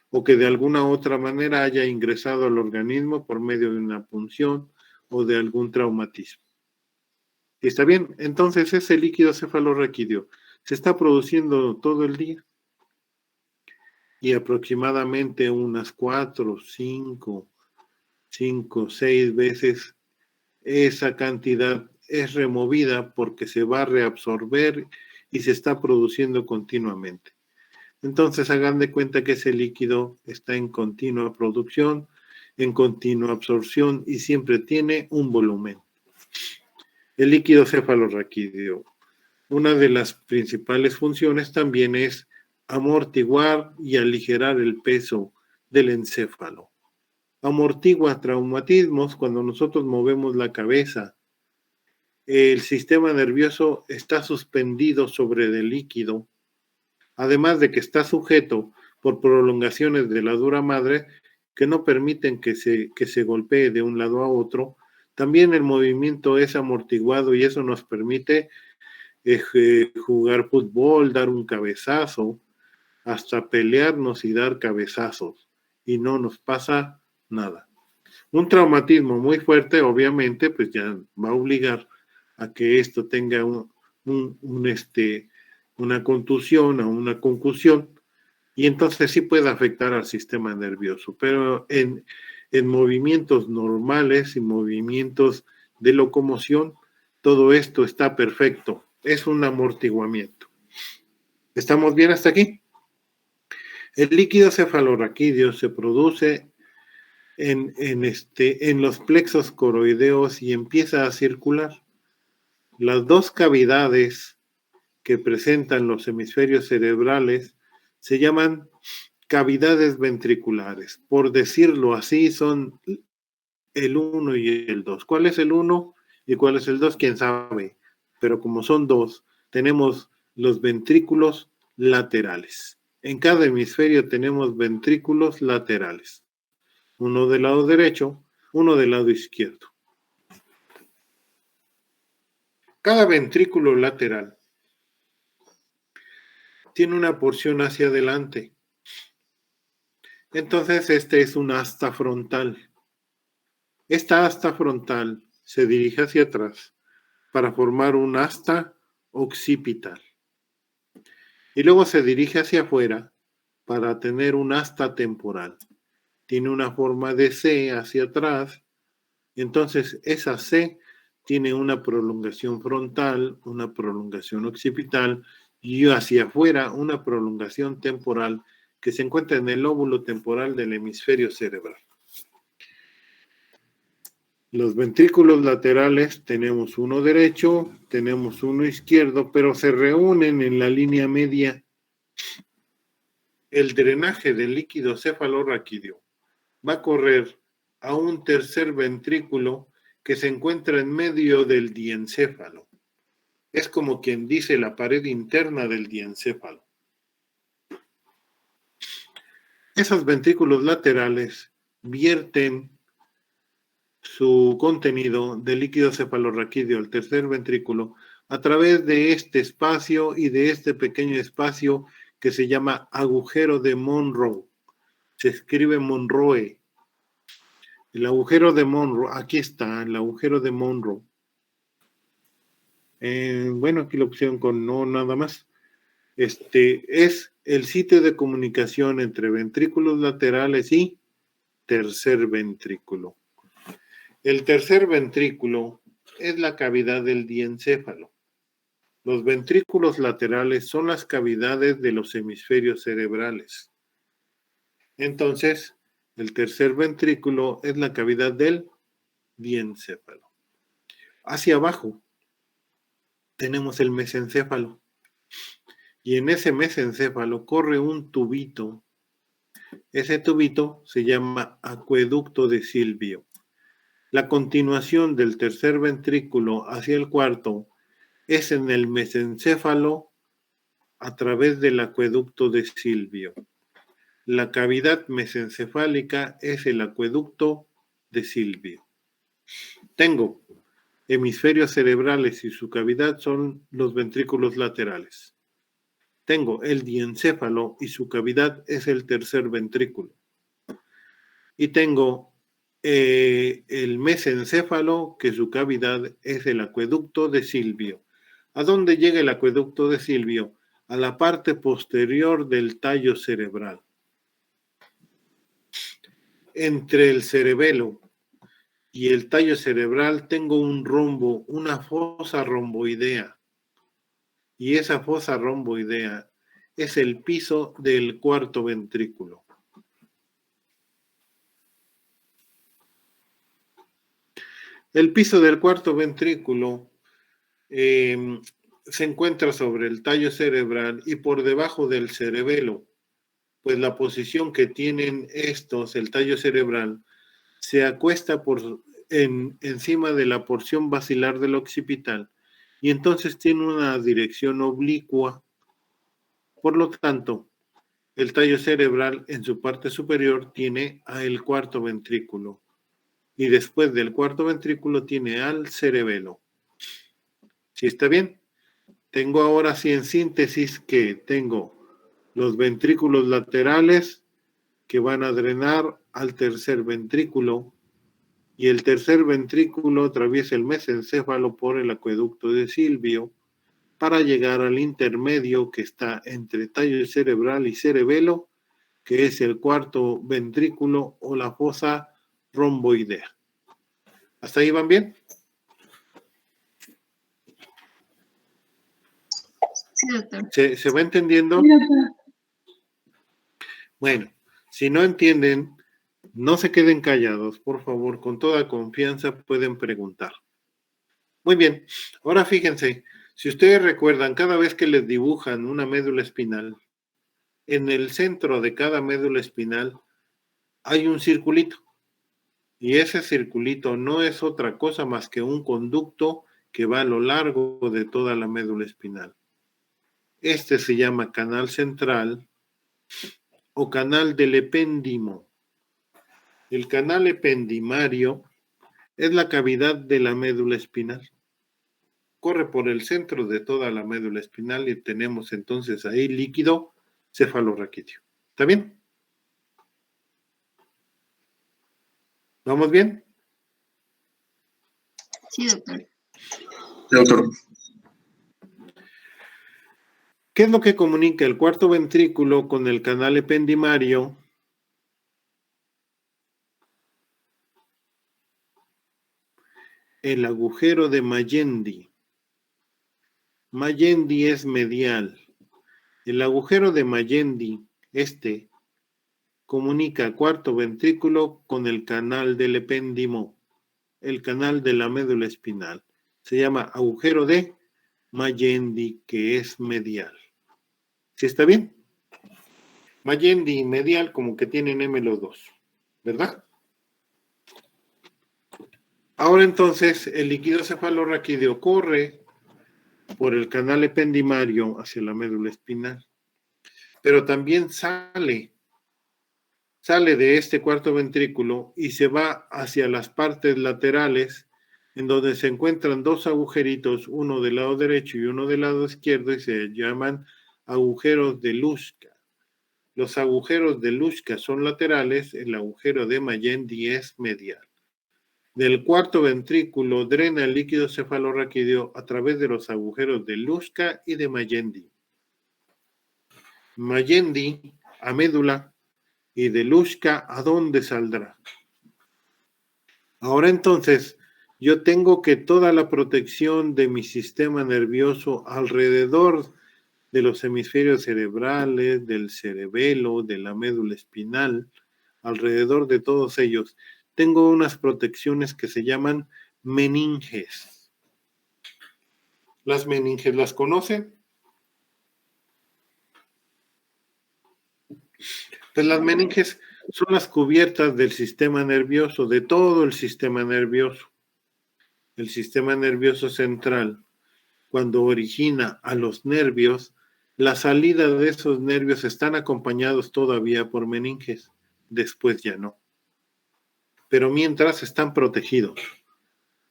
o que de alguna otra manera haya ingresado al organismo por medio de una punción o de algún traumatismo. ¿Está bien? Entonces ese líquido cefalorraquídeo se está produciendo todo el día y aproximadamente unas 4, 5, 6 veces esa cantidad es removida porque se va a reabsorber y se está produciendo continuamente. Entonces hagan de cuenta que ese líquido está en continua producción, en continua absorción y siempre tiene un volumen. El líquido cefalorraquídeo, una de las principales funciones también es amortiguar y aligerar el peso del encéfalo. Amortigua traumatismos cuando nosotros movemos la cabeza. El sistema nervioso está suspendido sobre el líquido, además de que está sujeto por prolongaciones de la dura madre que no permiten que se golpee de un lado a otro. También el movimiento es amortiguado y eso nos permite jugar fútbol, dar un cabezazo, hasta pelearnos y dar cabezazos, y no nos pasa nada. Un traumatismo muy fuerte, obviamente, pues ya va a obligar a que esto tenga una contusión o una concusión, y entonces sí puede afectar al sistema nervioso, pero en movimientos normales y movimientos de locomoción, todo esto está perfecto, es un amortiguamiento. ¿Estamos bien hasta aquí? El líquido cefalorraquídeo se produce en los plexos coroideos y empieza a circular. Las dos cavidades que presentan los hemisferios cerebrales se llaman cavidades ventriculares. Por decirlo así, son el 1 y el 2. ¿Cuál es el 1 y cuál es el 2? ¿Quién sabe? Pero como son dos, tenemos los ventrículos laterales. En cada hemisferio tenemos ventrículos laterales. Uno del lado derecho, uno del lado izquierdo. Cada ventrículo lateral tiene una porción hacia adelante. Entonces, este es un asta frontal. Esta asta frontal se dirige hacia atrás para formar un asta occipital. Y luego se dirige hacia afuera para tener un asta temporal. Tiene una forma de C hacia atrás. Entonces, esa C tiene una prolongación frontal, una prolongación occipital y hacia afuera una prolongación temporal que se encuentra en el lóbulo temporal del hemisferio cerebral. Los ventrículos laterales tenemos uno derecho, tenemos uno izquierdo, pero se reúnen en la línea media. El drenaje del líquido cefalorraquídeo va a correr a un tercer ventrículo que se encuentra en medio del diencéfalo. Es como quien dice la pared interna del diencéfalo. Esos ventrículos laterales vierten su contenido de líquido cefalorraquídeo al tercer ventrículo a través de este espacio y de este pequeño espacio que se llama agujero de Monroe. Se escribe Monroe. El agujero de Monroe, aquí está, el agujero de Monroe. Bueno, aquí la opción con no nada más. Es el sitio de comunicación entre ventrículos laterales y tercer ventrículo. El tercer ventrículo es la cavidad del diencéfalo. Los ventrículos laterales son las cavidades de los hemisferios cerebrales. Entonces, el tercer ventrículo es la cavidad del diencéfalo. Hacia abajo tenemos el mesencéfalo. Y en ese mesencéfalo corre un tubito. Ese tubito se llama acueducto de Silvio. La continuación del tercer ventrículo hacia el cuarto es en el mesencéfalo a través del acueducto de Silvio. La cavidad mesencefálica es el acueducto de Silvio. Tengo hemisferios cerebrales y su cavidad son los ventrículos laterales. Tengo el diencéfalo y su cavidad es el tercer ventrículo. Y tengo el mesencéfalo, que su cavidad es el acueducto de Silvio. ¿A dónde llega el acueducto de Silvio? A la parte posterior del tallo cerebral. Entre el cerebelo y el tallo cerebral tengo un rombo, una fosa romboidea. Y esa fosa romboidea es el piso del cuarto ventrículo. El piso del cuarto ventrículo se encuentra sobre el tallo cerebral y por debajo del cerebelo, pues la posición que tienen estos, el tallo cerebral, se acuesta encima de la porción basilar del occipital y entonces tiene una dirección oblicua. Por lo tanto, el tallo cerebral en su parte superior tiene al cuarto ventrículo y después del cuarto ventrículo tiene al cerebelo. ¿Sí está bien? Tengo ahora sí en síntesis que tengo los ventrículos laterales que van a drenar al tercer ventrículo y el tercer ventrículo atraviesa el mesencéfalo por el acueducto de Silvio para llegar al intermedio que está entre tallo cerebral y cerebelo, que es el cuarto ventrículo o la fosa romboidea. ¿Hasta ahí van bien?
Sí, doctor.
¿Se va entendiendo? Bueno, si no entienden, no se queden callados, por favor, con toda confianza pueden preguntar. Muy bien, ahora fíjense, si ustedes recuerdan, cada vez que les dibujan una médula espinal, en el centro de cada médula espinal hay un circulito. Y ese circulito no es otra cosa más que un conducto que va a lo largo de toda la médula espinal. Este se llama canal central o canal del epéndimo. El canal ependimario es la cavidad de la médula espinal. Corre por el centro de toda la médula espinal y tenemos entonces ahí líquido cefalorraquídeo. ¿Está bien? ¿Vamos bien?
Sí, doctor.
Doctor.
¿Qué es lo que comunica el cuarto ventrículo con el canal ependimario? el agujero de Magendie. Magendie es medial. El agujero de Magendie, comunica cuarto ventrículo con el canal del epéndimo, el canal de la médula espinal. Se llama agujero de Magendie, que es medial. ¿Sí está bien? Magendie y medial como que tienen M los dos, ¿verdad? Ahora entonces el líquido cefalorraquídeo corre por el canal ependimario hacia la médula espinal, pero también sale de este cuarto ventrículo y se va hacia las partes laterales en donde se encuentran dos agujeritos, uno del lado derecho y uno del lado izquierdo, y se llaman agujeros de Luschka. Los agujeros de Luschka son laterales, el agujero de Magendie es medial. Del cuarto ventrículo drena el líquido cefalorraquídeo a través de los agujeros de Luschka y de Magendie. Magendie a médula y de Luschka a dónde saldrá. Ahora entonces, yo tengo que toda la protección de mi sistema nervioso alrededor de los hemisferios cerebrales, del cerebelo, de la médula espinal, alrededor de todos ellos, tengo unas protecciones que se llaman meninges. ¿Las meninges las conocen? Pues las meninges son las cubiertas del sistema nervioso, de todo el sistema nervioso. El sistema nervioso central, cuando origina a los nervios, la salida de esos nervios están acompañados todavía por meninges, después ya no. Pero mientras están protegidos.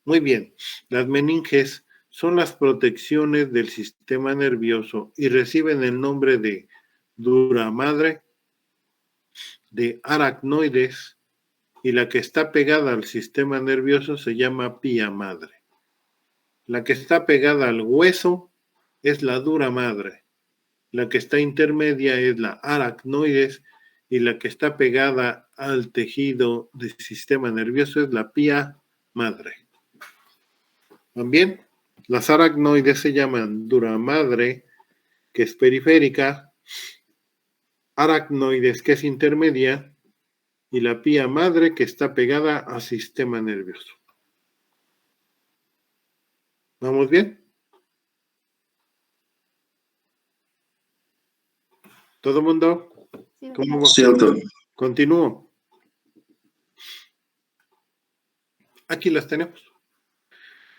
Muy bien, las meninges son las protecciones del sistema nervioso y reciben el nombre de dura madre, de aracnoides, y la que está pegada al sistema nervioso se llama pía madre. La que está pegada al hueso es la dura madre. La que está intermedia es la aracnoides y la que está pegada al tejido del sistema nervioso es la pía madre. También las aracnoides se llaman dura madre, que es periférica, aracnoides, que es intermedia, y la pía madre, que está pegada al sistema nervioso. ¿Vamos bien? ¿Todo el mundo?
Sí,
¿Cómo va?
Sí, doctor.
Continúo. Aquí las tenemos.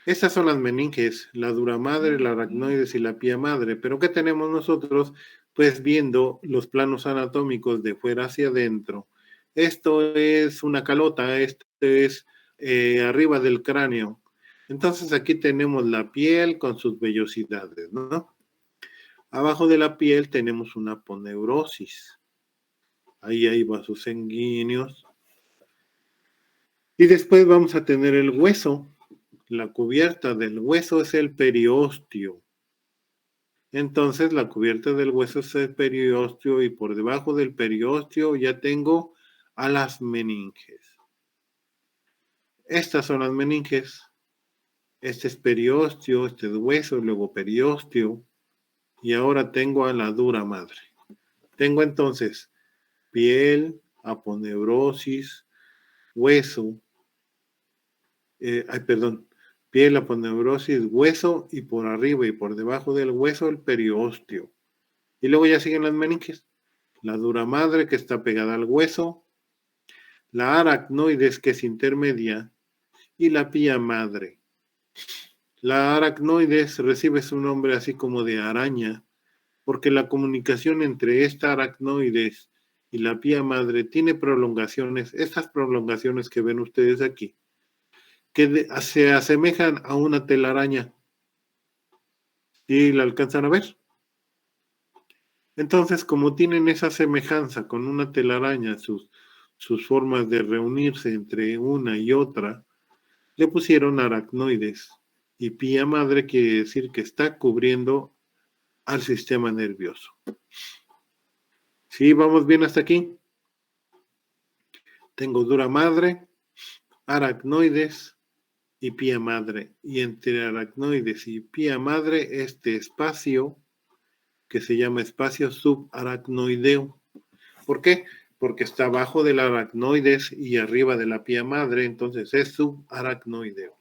Estas son las meninges, la dura madre, la aracnoides y la pía madre. Pero ¿qué tenemos nosotros? Pues viendo los planos anatómicos de fuera hacia adentro. Esto es una calota, esto es arriba del cráneo. Entonces aquí tenemos la piel con sus vellosidades, ¿no? Abajo de la piel tenemos una aponeurosis. Ahí hay vasos sanguíneos. Y después vamos a tener el hueso. La cubierta del hueso es el periósteo. Entonces la cubierta del hueso es el periósteo y por debajo del periósteo ya tengo a las meninges. Estas son las meninges. Este es periósteo, este es hueso, luego periósteo. Y ahora tengo a la dura madre. Tengo entonces piel, aponeurosis, hueso, piel, aponeurosis, hueso y por arriba y por debajo del hueso el periósteo. Y luego ya siguen las meninges. La dura madre que está pegada al hueso, la aracnoides que es intermedia y la pía madre. La aracnoides recibe su nombre así como de araña porque la comunicación entre esta aracnoides y la pía madre tiene prolongaciones, estas prolongaciones que ven ustedes aquí, que se asemejan a una telaraña. ¿Y la alcanzan a ver? Entonces, como tienen esa semejanza con una telaraña, sus formas de reunirse entre una y otra, le pusieron aracnoides. Y pía madre quiere decir que está cubriendo al sistema nervioso. ¿Sí? ¿Vamos bien hasta aquí? Tengo dura madre, aracnoides, y pía madre. Y entre aracnoides y pía madre, este espacio que se llama espacio subaracnoideo. ¿Por qué? Porque está abajo del aracnoides y arriba de la pía madre, entonces es subaracnoideo.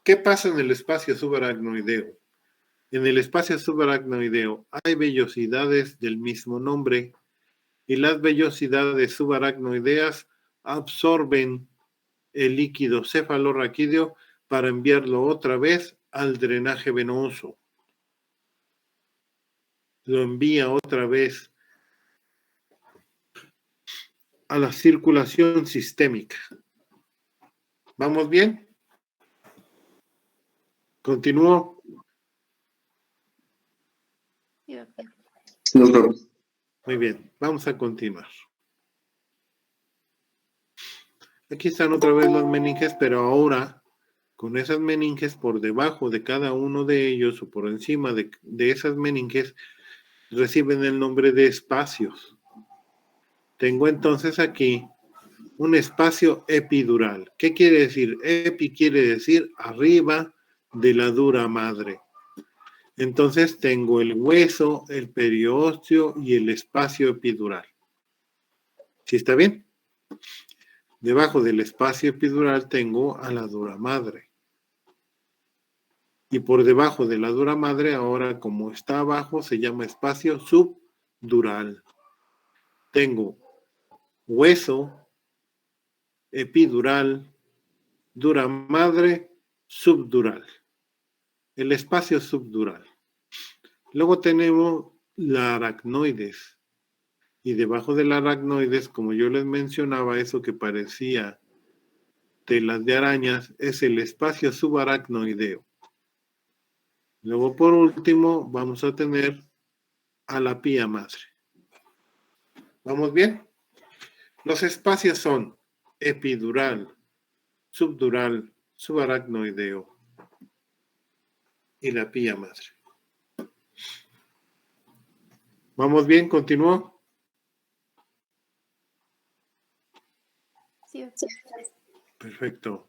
¿Qué pasa en el espacio subaracnoideo? En el espacio subaracnoideo hay vellosidades del mismo nombre y las vellosidades subaracnoideas absorben el líquido cefalorraquídeo para enviarlo otra vez al drenaje venoso. Lo envía otra vez a la circulación sistémica. ¿Vamos bien? Continúo.
Sí, doctor.
Sí, doctor.
Muy bien, vamos a continuar. Aquí están otra vez las meninges, pero ahora con esas meninges por debajo de cada uno de ellos o por encima de esas meninges reciben el nombre de espacios. Tengo entonces aquí un espacio epidural. ¿Qué quiere decir? Epi quiere decir arriba de la dura madre. Entonces tengo el hueso, el periósteo y el espacio epidural. ¿Sí está bien? Debajo del espacio epidural tengo a la dura madre. Y por debajo de la dura madre, ahora como está abajo, se llama espacio subdural. Tengo hueso, epidural, dura madre, subdural. El espacio subdural. Luego tenemos la aracnoides. Y debajo del aracnoides, como yo les mencionaba, eso que parecía telas de arañas, es el espacio subaracnoideo. Luego, por último, vamos a tener a la pía madre. ¿Vamos bien? Los espacios son epidural, subdural, subaracnoideo y la pía madre. ¿Vamos bien? ¿Continúo?
Sí, doctor.
Perfecto.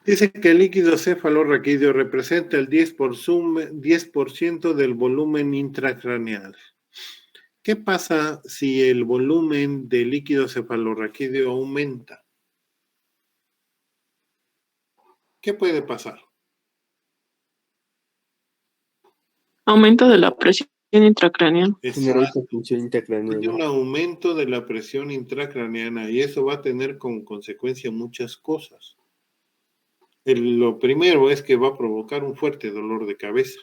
Dice que el líquido cefalorraquídeo representa el 10% del volumen intracraneal. ¿Qué pasa si el volumen del líquido cefalorraquídeo aumenta? ¿Qué puede pasar?
Aumento de la presión intracraneal.
Genera
Exacto.
hipertensión
Hay
intracraneal.
un aumento de la presión intracraneana y eso va a tener como consecuencia muchas cosas. Lo primero es que va a provocar un fuerte dolor de cabeza,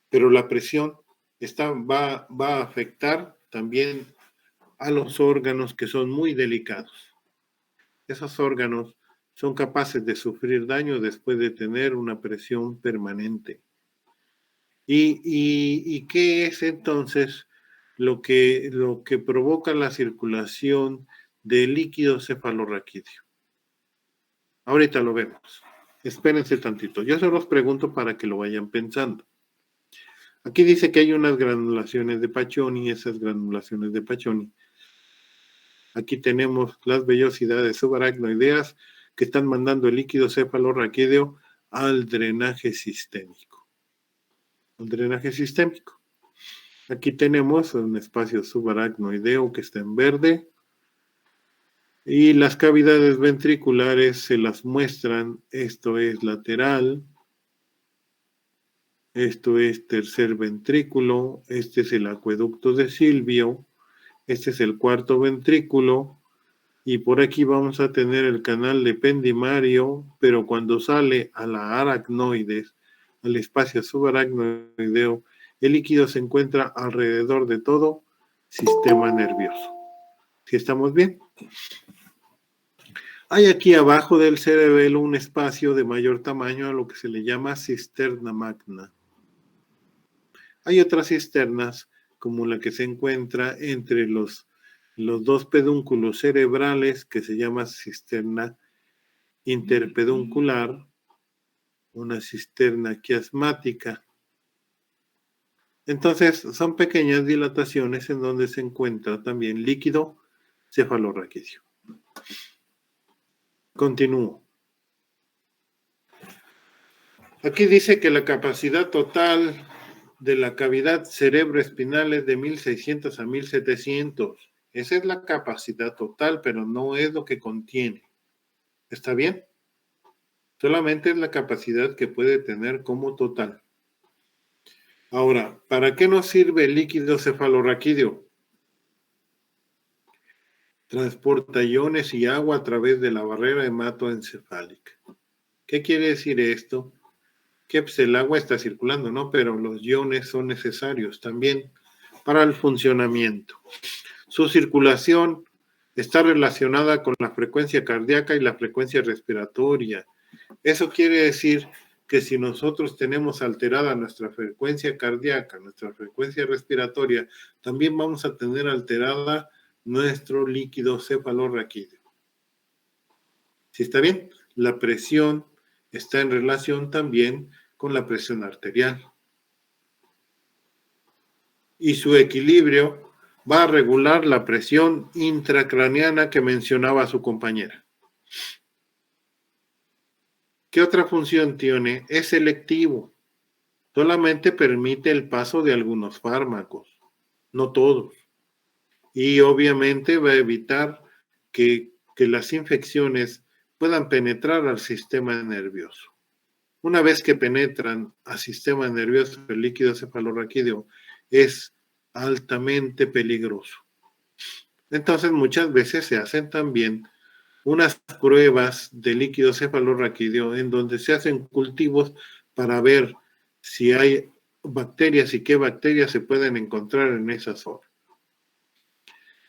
pero la presión va a afectar también a los órganos que son muy delicados. Esos órganos son capaces de sufrir daño después de tener una presión permanente. ¿Y qué es entonces lo que provoca la circulación de líquido cefalorraquídeo? Ahorita lo vemos. Espérense tantito. Yo se los pregunto para que lo vayan pensando. Aquí dice que hay unas granulaciones de Paccioni, esas granulaciones de Paccioni. Aquí tenemos las vellosidades subaracnoideas que están mandando el líquido cefalorraquídeo al drenaje sistémico. El drenaje sistémico. Aquí tenemos un espacio subaracnoideo que está en verde. Y las cavidades ventriculares se las muestran. Esto es lateral. Esto es tercer ventrículo. Este es el acueducto de Silvio. Este es el cuarto ventrículo. Y por aquí vamos a tener el canal ependimario, pero cuando sale a la aracnoides, al espacio subaracnoideo, el líquido se encuentra alrededor de todo sistema nervioso. ¿Sí estamos bien? Hay aquí abajo del cerebelo un espacio de mayor tamaño a lo que se le llama cisterna magna. Hay otras cisternas, como la que se encuentra entre los dos pedúnculos cerebrales, que se llama cisterna interpeduncular, una cisterna quiasmática. Entonces, son pequeñas dilataciones en donde se encuentra también líquido cefalorraquídeo. Continúo. Aquí dice que la capacidad total de la cavidad cerebroespinal es de 1600 a 1700. Esa es la capacidad total, pero no es lo que contiene. ¿Está bien? Solamente es la capacidad que puede tener como total. Ahora, ¿para qué nos sirve el líquido cefalorraquídeo? Transporta iones y agua a través de la barrera hematoencefálica. ¿Qué quiere decir esto? Que pues, el agua está circulando, ¿no? Pero los iones son necesarios también para el funcionamiento. Su circulación está relacionada con la frecuencia cardíaca y la frecuencia respiratoria. Eso quiere decir que si nosotros tenemos alterada nuestra frecuencia cardíaca, nuestra frecuencia respiratoria, también vamos a tener alterada nuestro líquido cefalorraquídeo. ¿Sí está bien? La presión está en relación también con la presión arterial. Y su equilibrio va a regular la presión intracraneana que mencionaba su compañera. ¿Qué otra función tiene? Es selectivo. Solamente permite el paso de algunos fármacos, no todos. Y obviamente va a evitar que las infecciones puedan penetrar al sistema nervioso. Una vez que penetran al sistema nervioso, el líquido cefalorraquídeo es altamente peligroso. Entonces, muchas veces se hacen también unas pruebas de líquido cefalorraquídeo en donde se hacen cultivos para ver si hay bacterias y qué bacterias se pueden encontrar en esa zona.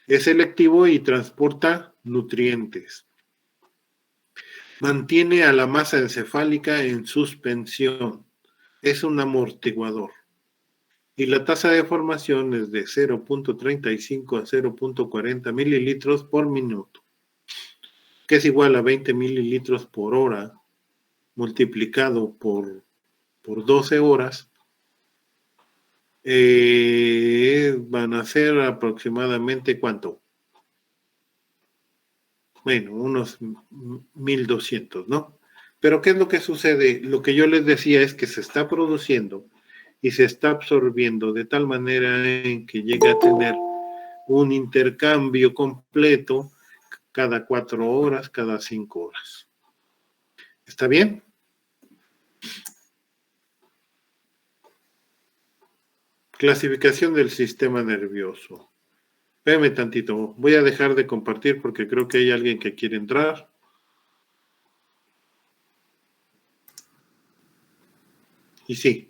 Es selectivo y transporta nutrientes. Mantiene a la masa encefálica en suspensión. Es un amortiguador. Y la tasa de formación es de 0.35 a 0.40 mililitros por minuto, que es igual a 20 mililitros por hora, multiplicado por 12 horas, van a ser aproximadamente, ¿cuánto? Bueno, unos 1200, ¿no? Pero ¿qué es lo que sucede? Lo que yo les decía es que se está produciendo y se está absorbiendo de tal manera en que llega a tener un intercambio completo cada 4 horas, cada 5 horas. ¿Está bien? Clasificación del sistema nervioso. Espérame tantito, voy a dejar de compartir porque creo que hay alguien que quiere entrar. Y sí.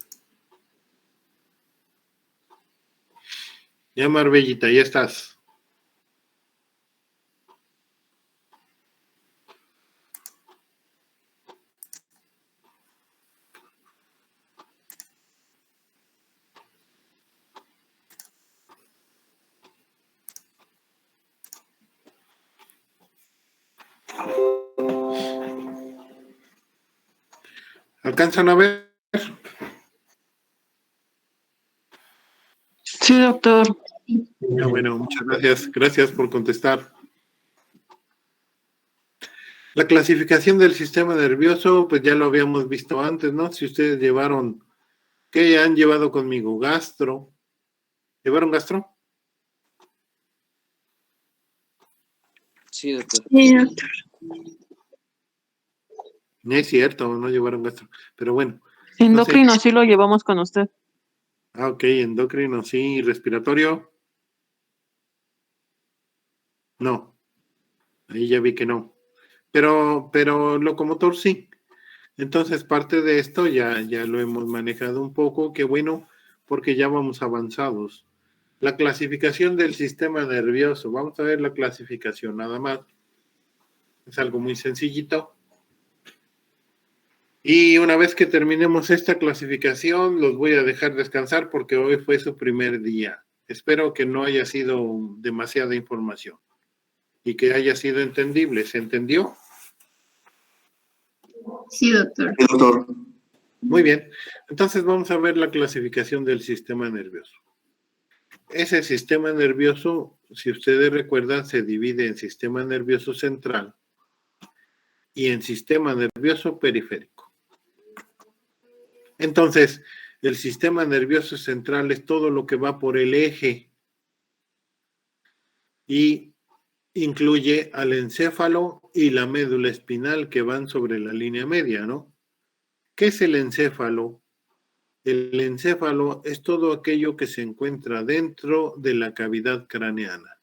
Ya, Marbellita, ya estás. ¿Alcanzan a ver?
Sí, doctor.
Bueno, muchas gracias. Gracias por contestar. La clasificación del sistema nervioso, pues ya lo habíamos visto antes, ¿no? Si ustedes llevaron, ¿qué han llevado conmigo? Gastro. ¿Llevaron gastro?
Sí, doctor.
Sí, doctor.
No es cierto, no llevaron gastro. Pero bueno.
Endocrino sí lo llevamos con usted.
Ah, ok, endocrino sí. ¿Respiratorio? No. Ahí ya vi que no. Pero locomotor sí. Entonces, parte de esto ya lo hemos manejado un poco. Qué bueno, porque ya vamos avanzados. La clasificación del sistema nervioso. Vamos a ver la clasificación nada más. Es algo muy sencillito. Y una vez que terminemos esta clasificación, los voy a dejar descansar porque hoy fue su primer día. Espero que no haya sido demasiada información y que haya sido entendible. ¿Se entendió?
Sí, doctor.
Doctor.
Muy bien. Entonces vamos a ver la clasificación del sistema nervioso. Ese sistema nervioso si ustedes recuerdan, se divide en sistema nervioso central y en sistema nervioso periférico. Entonces, el sistema nervioso central es todo lo que va por el eje y incluye al encéfalo y la médula espinal que van sobre la línea media, ¿no? ¿Qué es el encéfalo? El encéfalo es todo aquello que se encuentra dentro de la cavidad craneana.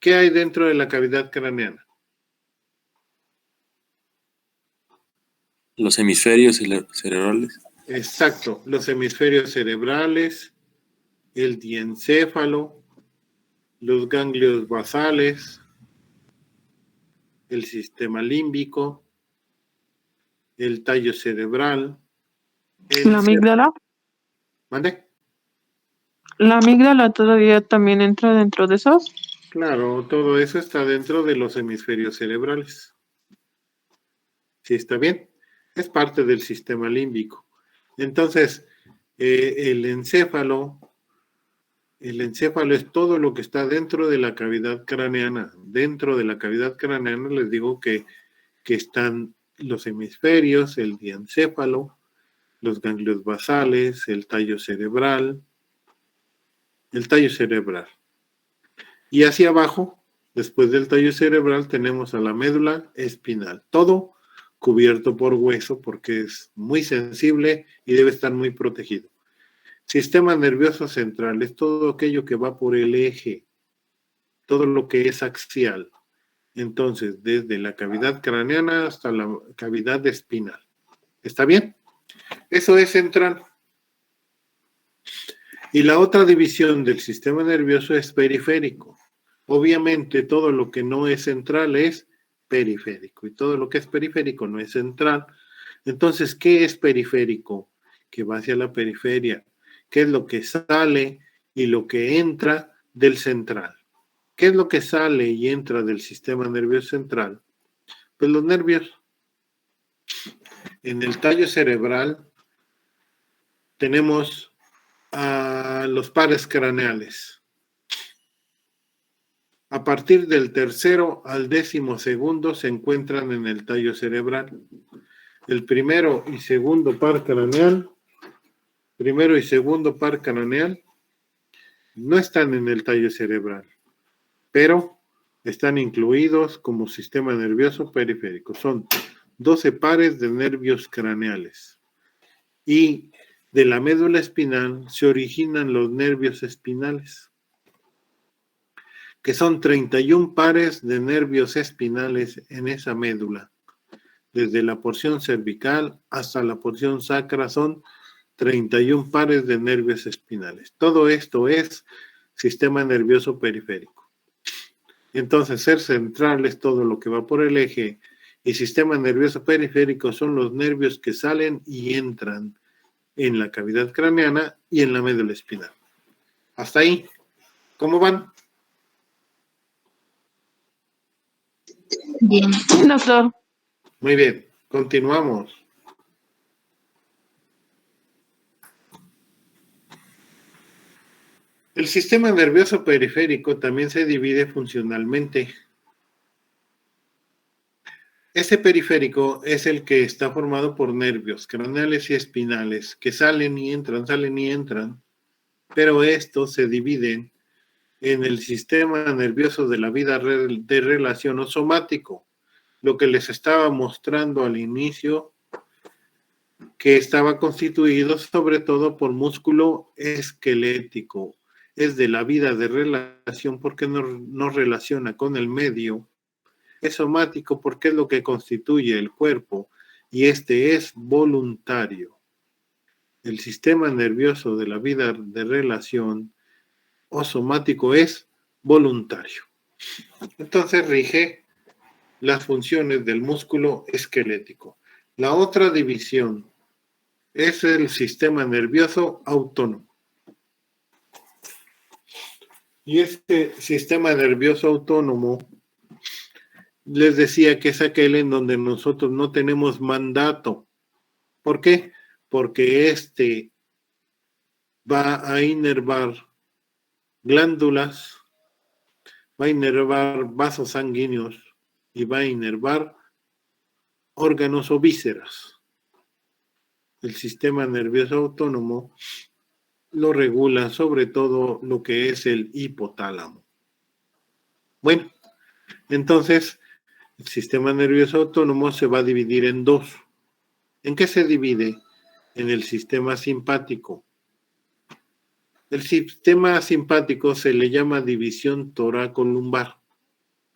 ¿Qué hay dentro de la cavidad craneana?
Los hemisferios cerebrales.
Exacto, los hemisferios cerebrales, el diencéfalo, los ganglios basales, el sistema límbico, el tallo cerebral.
La amígdala.
¿Mande?
La amígdala todavía también entra dentro de esos.
Claro, todo eso está dentro de los hemisferios cerebrales. ¿Sí está bien? Es parte del sistema límbico. Entonces, el encéfalo es todo lo que está dentro de la cavidad craneana. Dentro de la cavidad craneana les digo que están los hemisferios, el diencéfalo, los ganglios basales, el tallo cerebral. Y hacia abajo, después del tallo cerebral, tenemos a la médula espinal. Todo cubierto por hueso porque es muy sensible y debe estar muy protegido. Sistema nervioso central es todo aquello que va por el eje, todo lo que es axial. Entonces, desde la cavidad craneana hasta la cavidad espinal. ¿Está bien? Eso es central. Y la otra división del sistema nervioso es periférico. Obviamente, todo lo que no es central es periférico y todo lo que es periférico no es central. Entonces, ¿qué es periférico? Que va hacia la periferia. ¿Qué es lo que sale y lo que entra del central? ¿Qué es lo que sale y entra del sistema nervioso central? Pues los nervios. En el tallo cerebral tenemos a los pares craneales. A partir del tercero al 12º se encuentran en el tallo cerebral. El primero y segundo par craneal no están en el tallo cerebral, pero están incluidos como sistema nervioso periférico. Son 12 pares de nervios craneales. Y de la médula espinal se originan los nervios espinales, que son 31 pares de nervios espinales en esa médula. Desde la porción cervical hasta la porción sacra son 31 pares de nervios espinales. Todo esto es sistema nervioso periférico. Entonces, ser central es todo lo que va por el eje y sistema nervioso periférico son los nervios que salen y entran en la cavidad craneana y en la médula espinal. Hasta ahí. ¿Cómo van?
Bien.
Doctor.
Muy bien. Continuamos. El sistema nervioso periférico también se divide funcionalmente. Ese periférico es el que está formado por nervios craneales y espinales que salen y entran, pero estos se dividen en el sistema nervioso de la vida de relación o somático, lo que les estaba mostrando al inicio, que estaba constituido sobre todo por músculo esquelético. Es de la vida de relación porque nos relaciona con el medio. Es somático porque es lo que constituye el cuerpo y este es voluntario. El sistema nervioso de la vida de relación o somático es voluntario. Entonces rige las funciones del músculo esquelético. La otra división es el sistema nervioso autónomo. Y este sistema nervioso autónomo, les decía que es aquel en donde nosotros no tenemos mandato. ¿Por qué? Porque va a inervar glándulas va a inervar vasos sanguíneos y va a inervar órganos o vísceras. El sistema nervioso autónomo lo regula sobre todo lo que es el hipotálamo. Bueno, entonces el sistema nervioso autónomo se va a dividir en dos. ¿En qué se divide? En el sistema simpático. El sistema simpático se le llama división toracolumbar.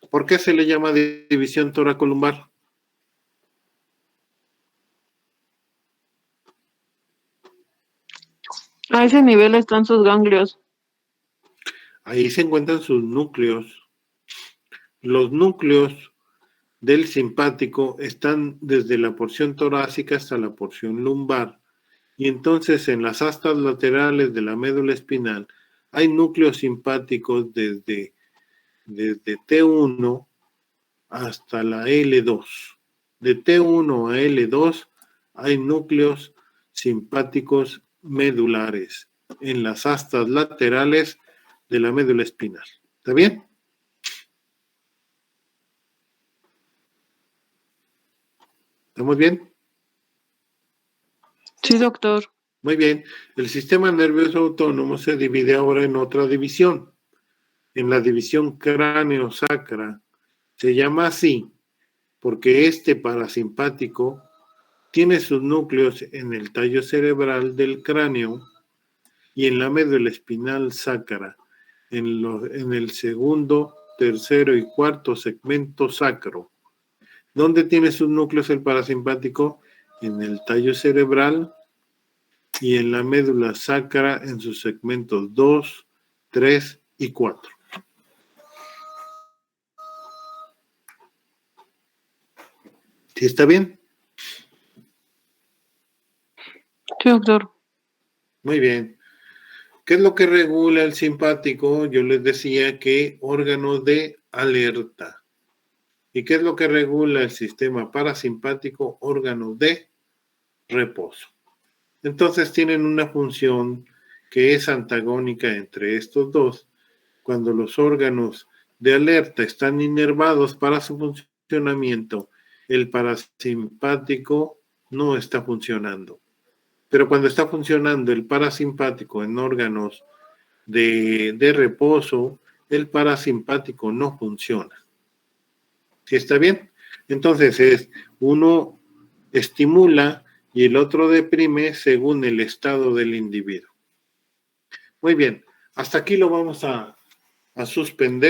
¿Por qué se le llama división toracolumbar?
A ese nivel están sus ganglios.
Ahí se encuentran sus núcleos. Los núcleos del simpático están desde la porción torácica hasta la porción lumbar. Y entonces en las astas laterales de la médula espinal hay núcleos simpáticos desde T1 hasta la L2. De T1 a L2 hay núcleos simpáticos medulares en las astas laterales de la médula espinal. ¿Está bien? ¿Estamos bien?
Sí, doctor.
Muy bien. El sistema nervioso autónomo se divide ahora en otra división. En la división cráneo-sacra. Se llama así porque este parasimpático tiene sus núcleos en el tallo cerebral del cráneo y en la médula espinal sacra, en el segundo, tercero y cuarto segmento sacro. ¿Dónde tiene sus núcleos el parasimpático? En el tallo cerebral y en la médula sacra en sus segmentos 2, 3 y 4. ¿Sí está bien?
Sí, doctor.
Muy bien. ¿Qué es lo que regula el simpático? Yo les decía que órganos de alerta. ¿Y qué es lo que regula el sistema parasimpático? Órganos de reposo. Entonces tienen una función que es antagónica entre estos dos. Cuando los órganos de alerta están inervados para su funcionamiento, el parasimpático no está funcionando. Pero cuando está funcionando el parasimpático en órganos de reposo, el parasimpático no funciona. ¿Sí está bien? Entonces uno estimula y el otro deprime según el estado del individuo. Muy bien, hasta aquí lo vamos a suspender.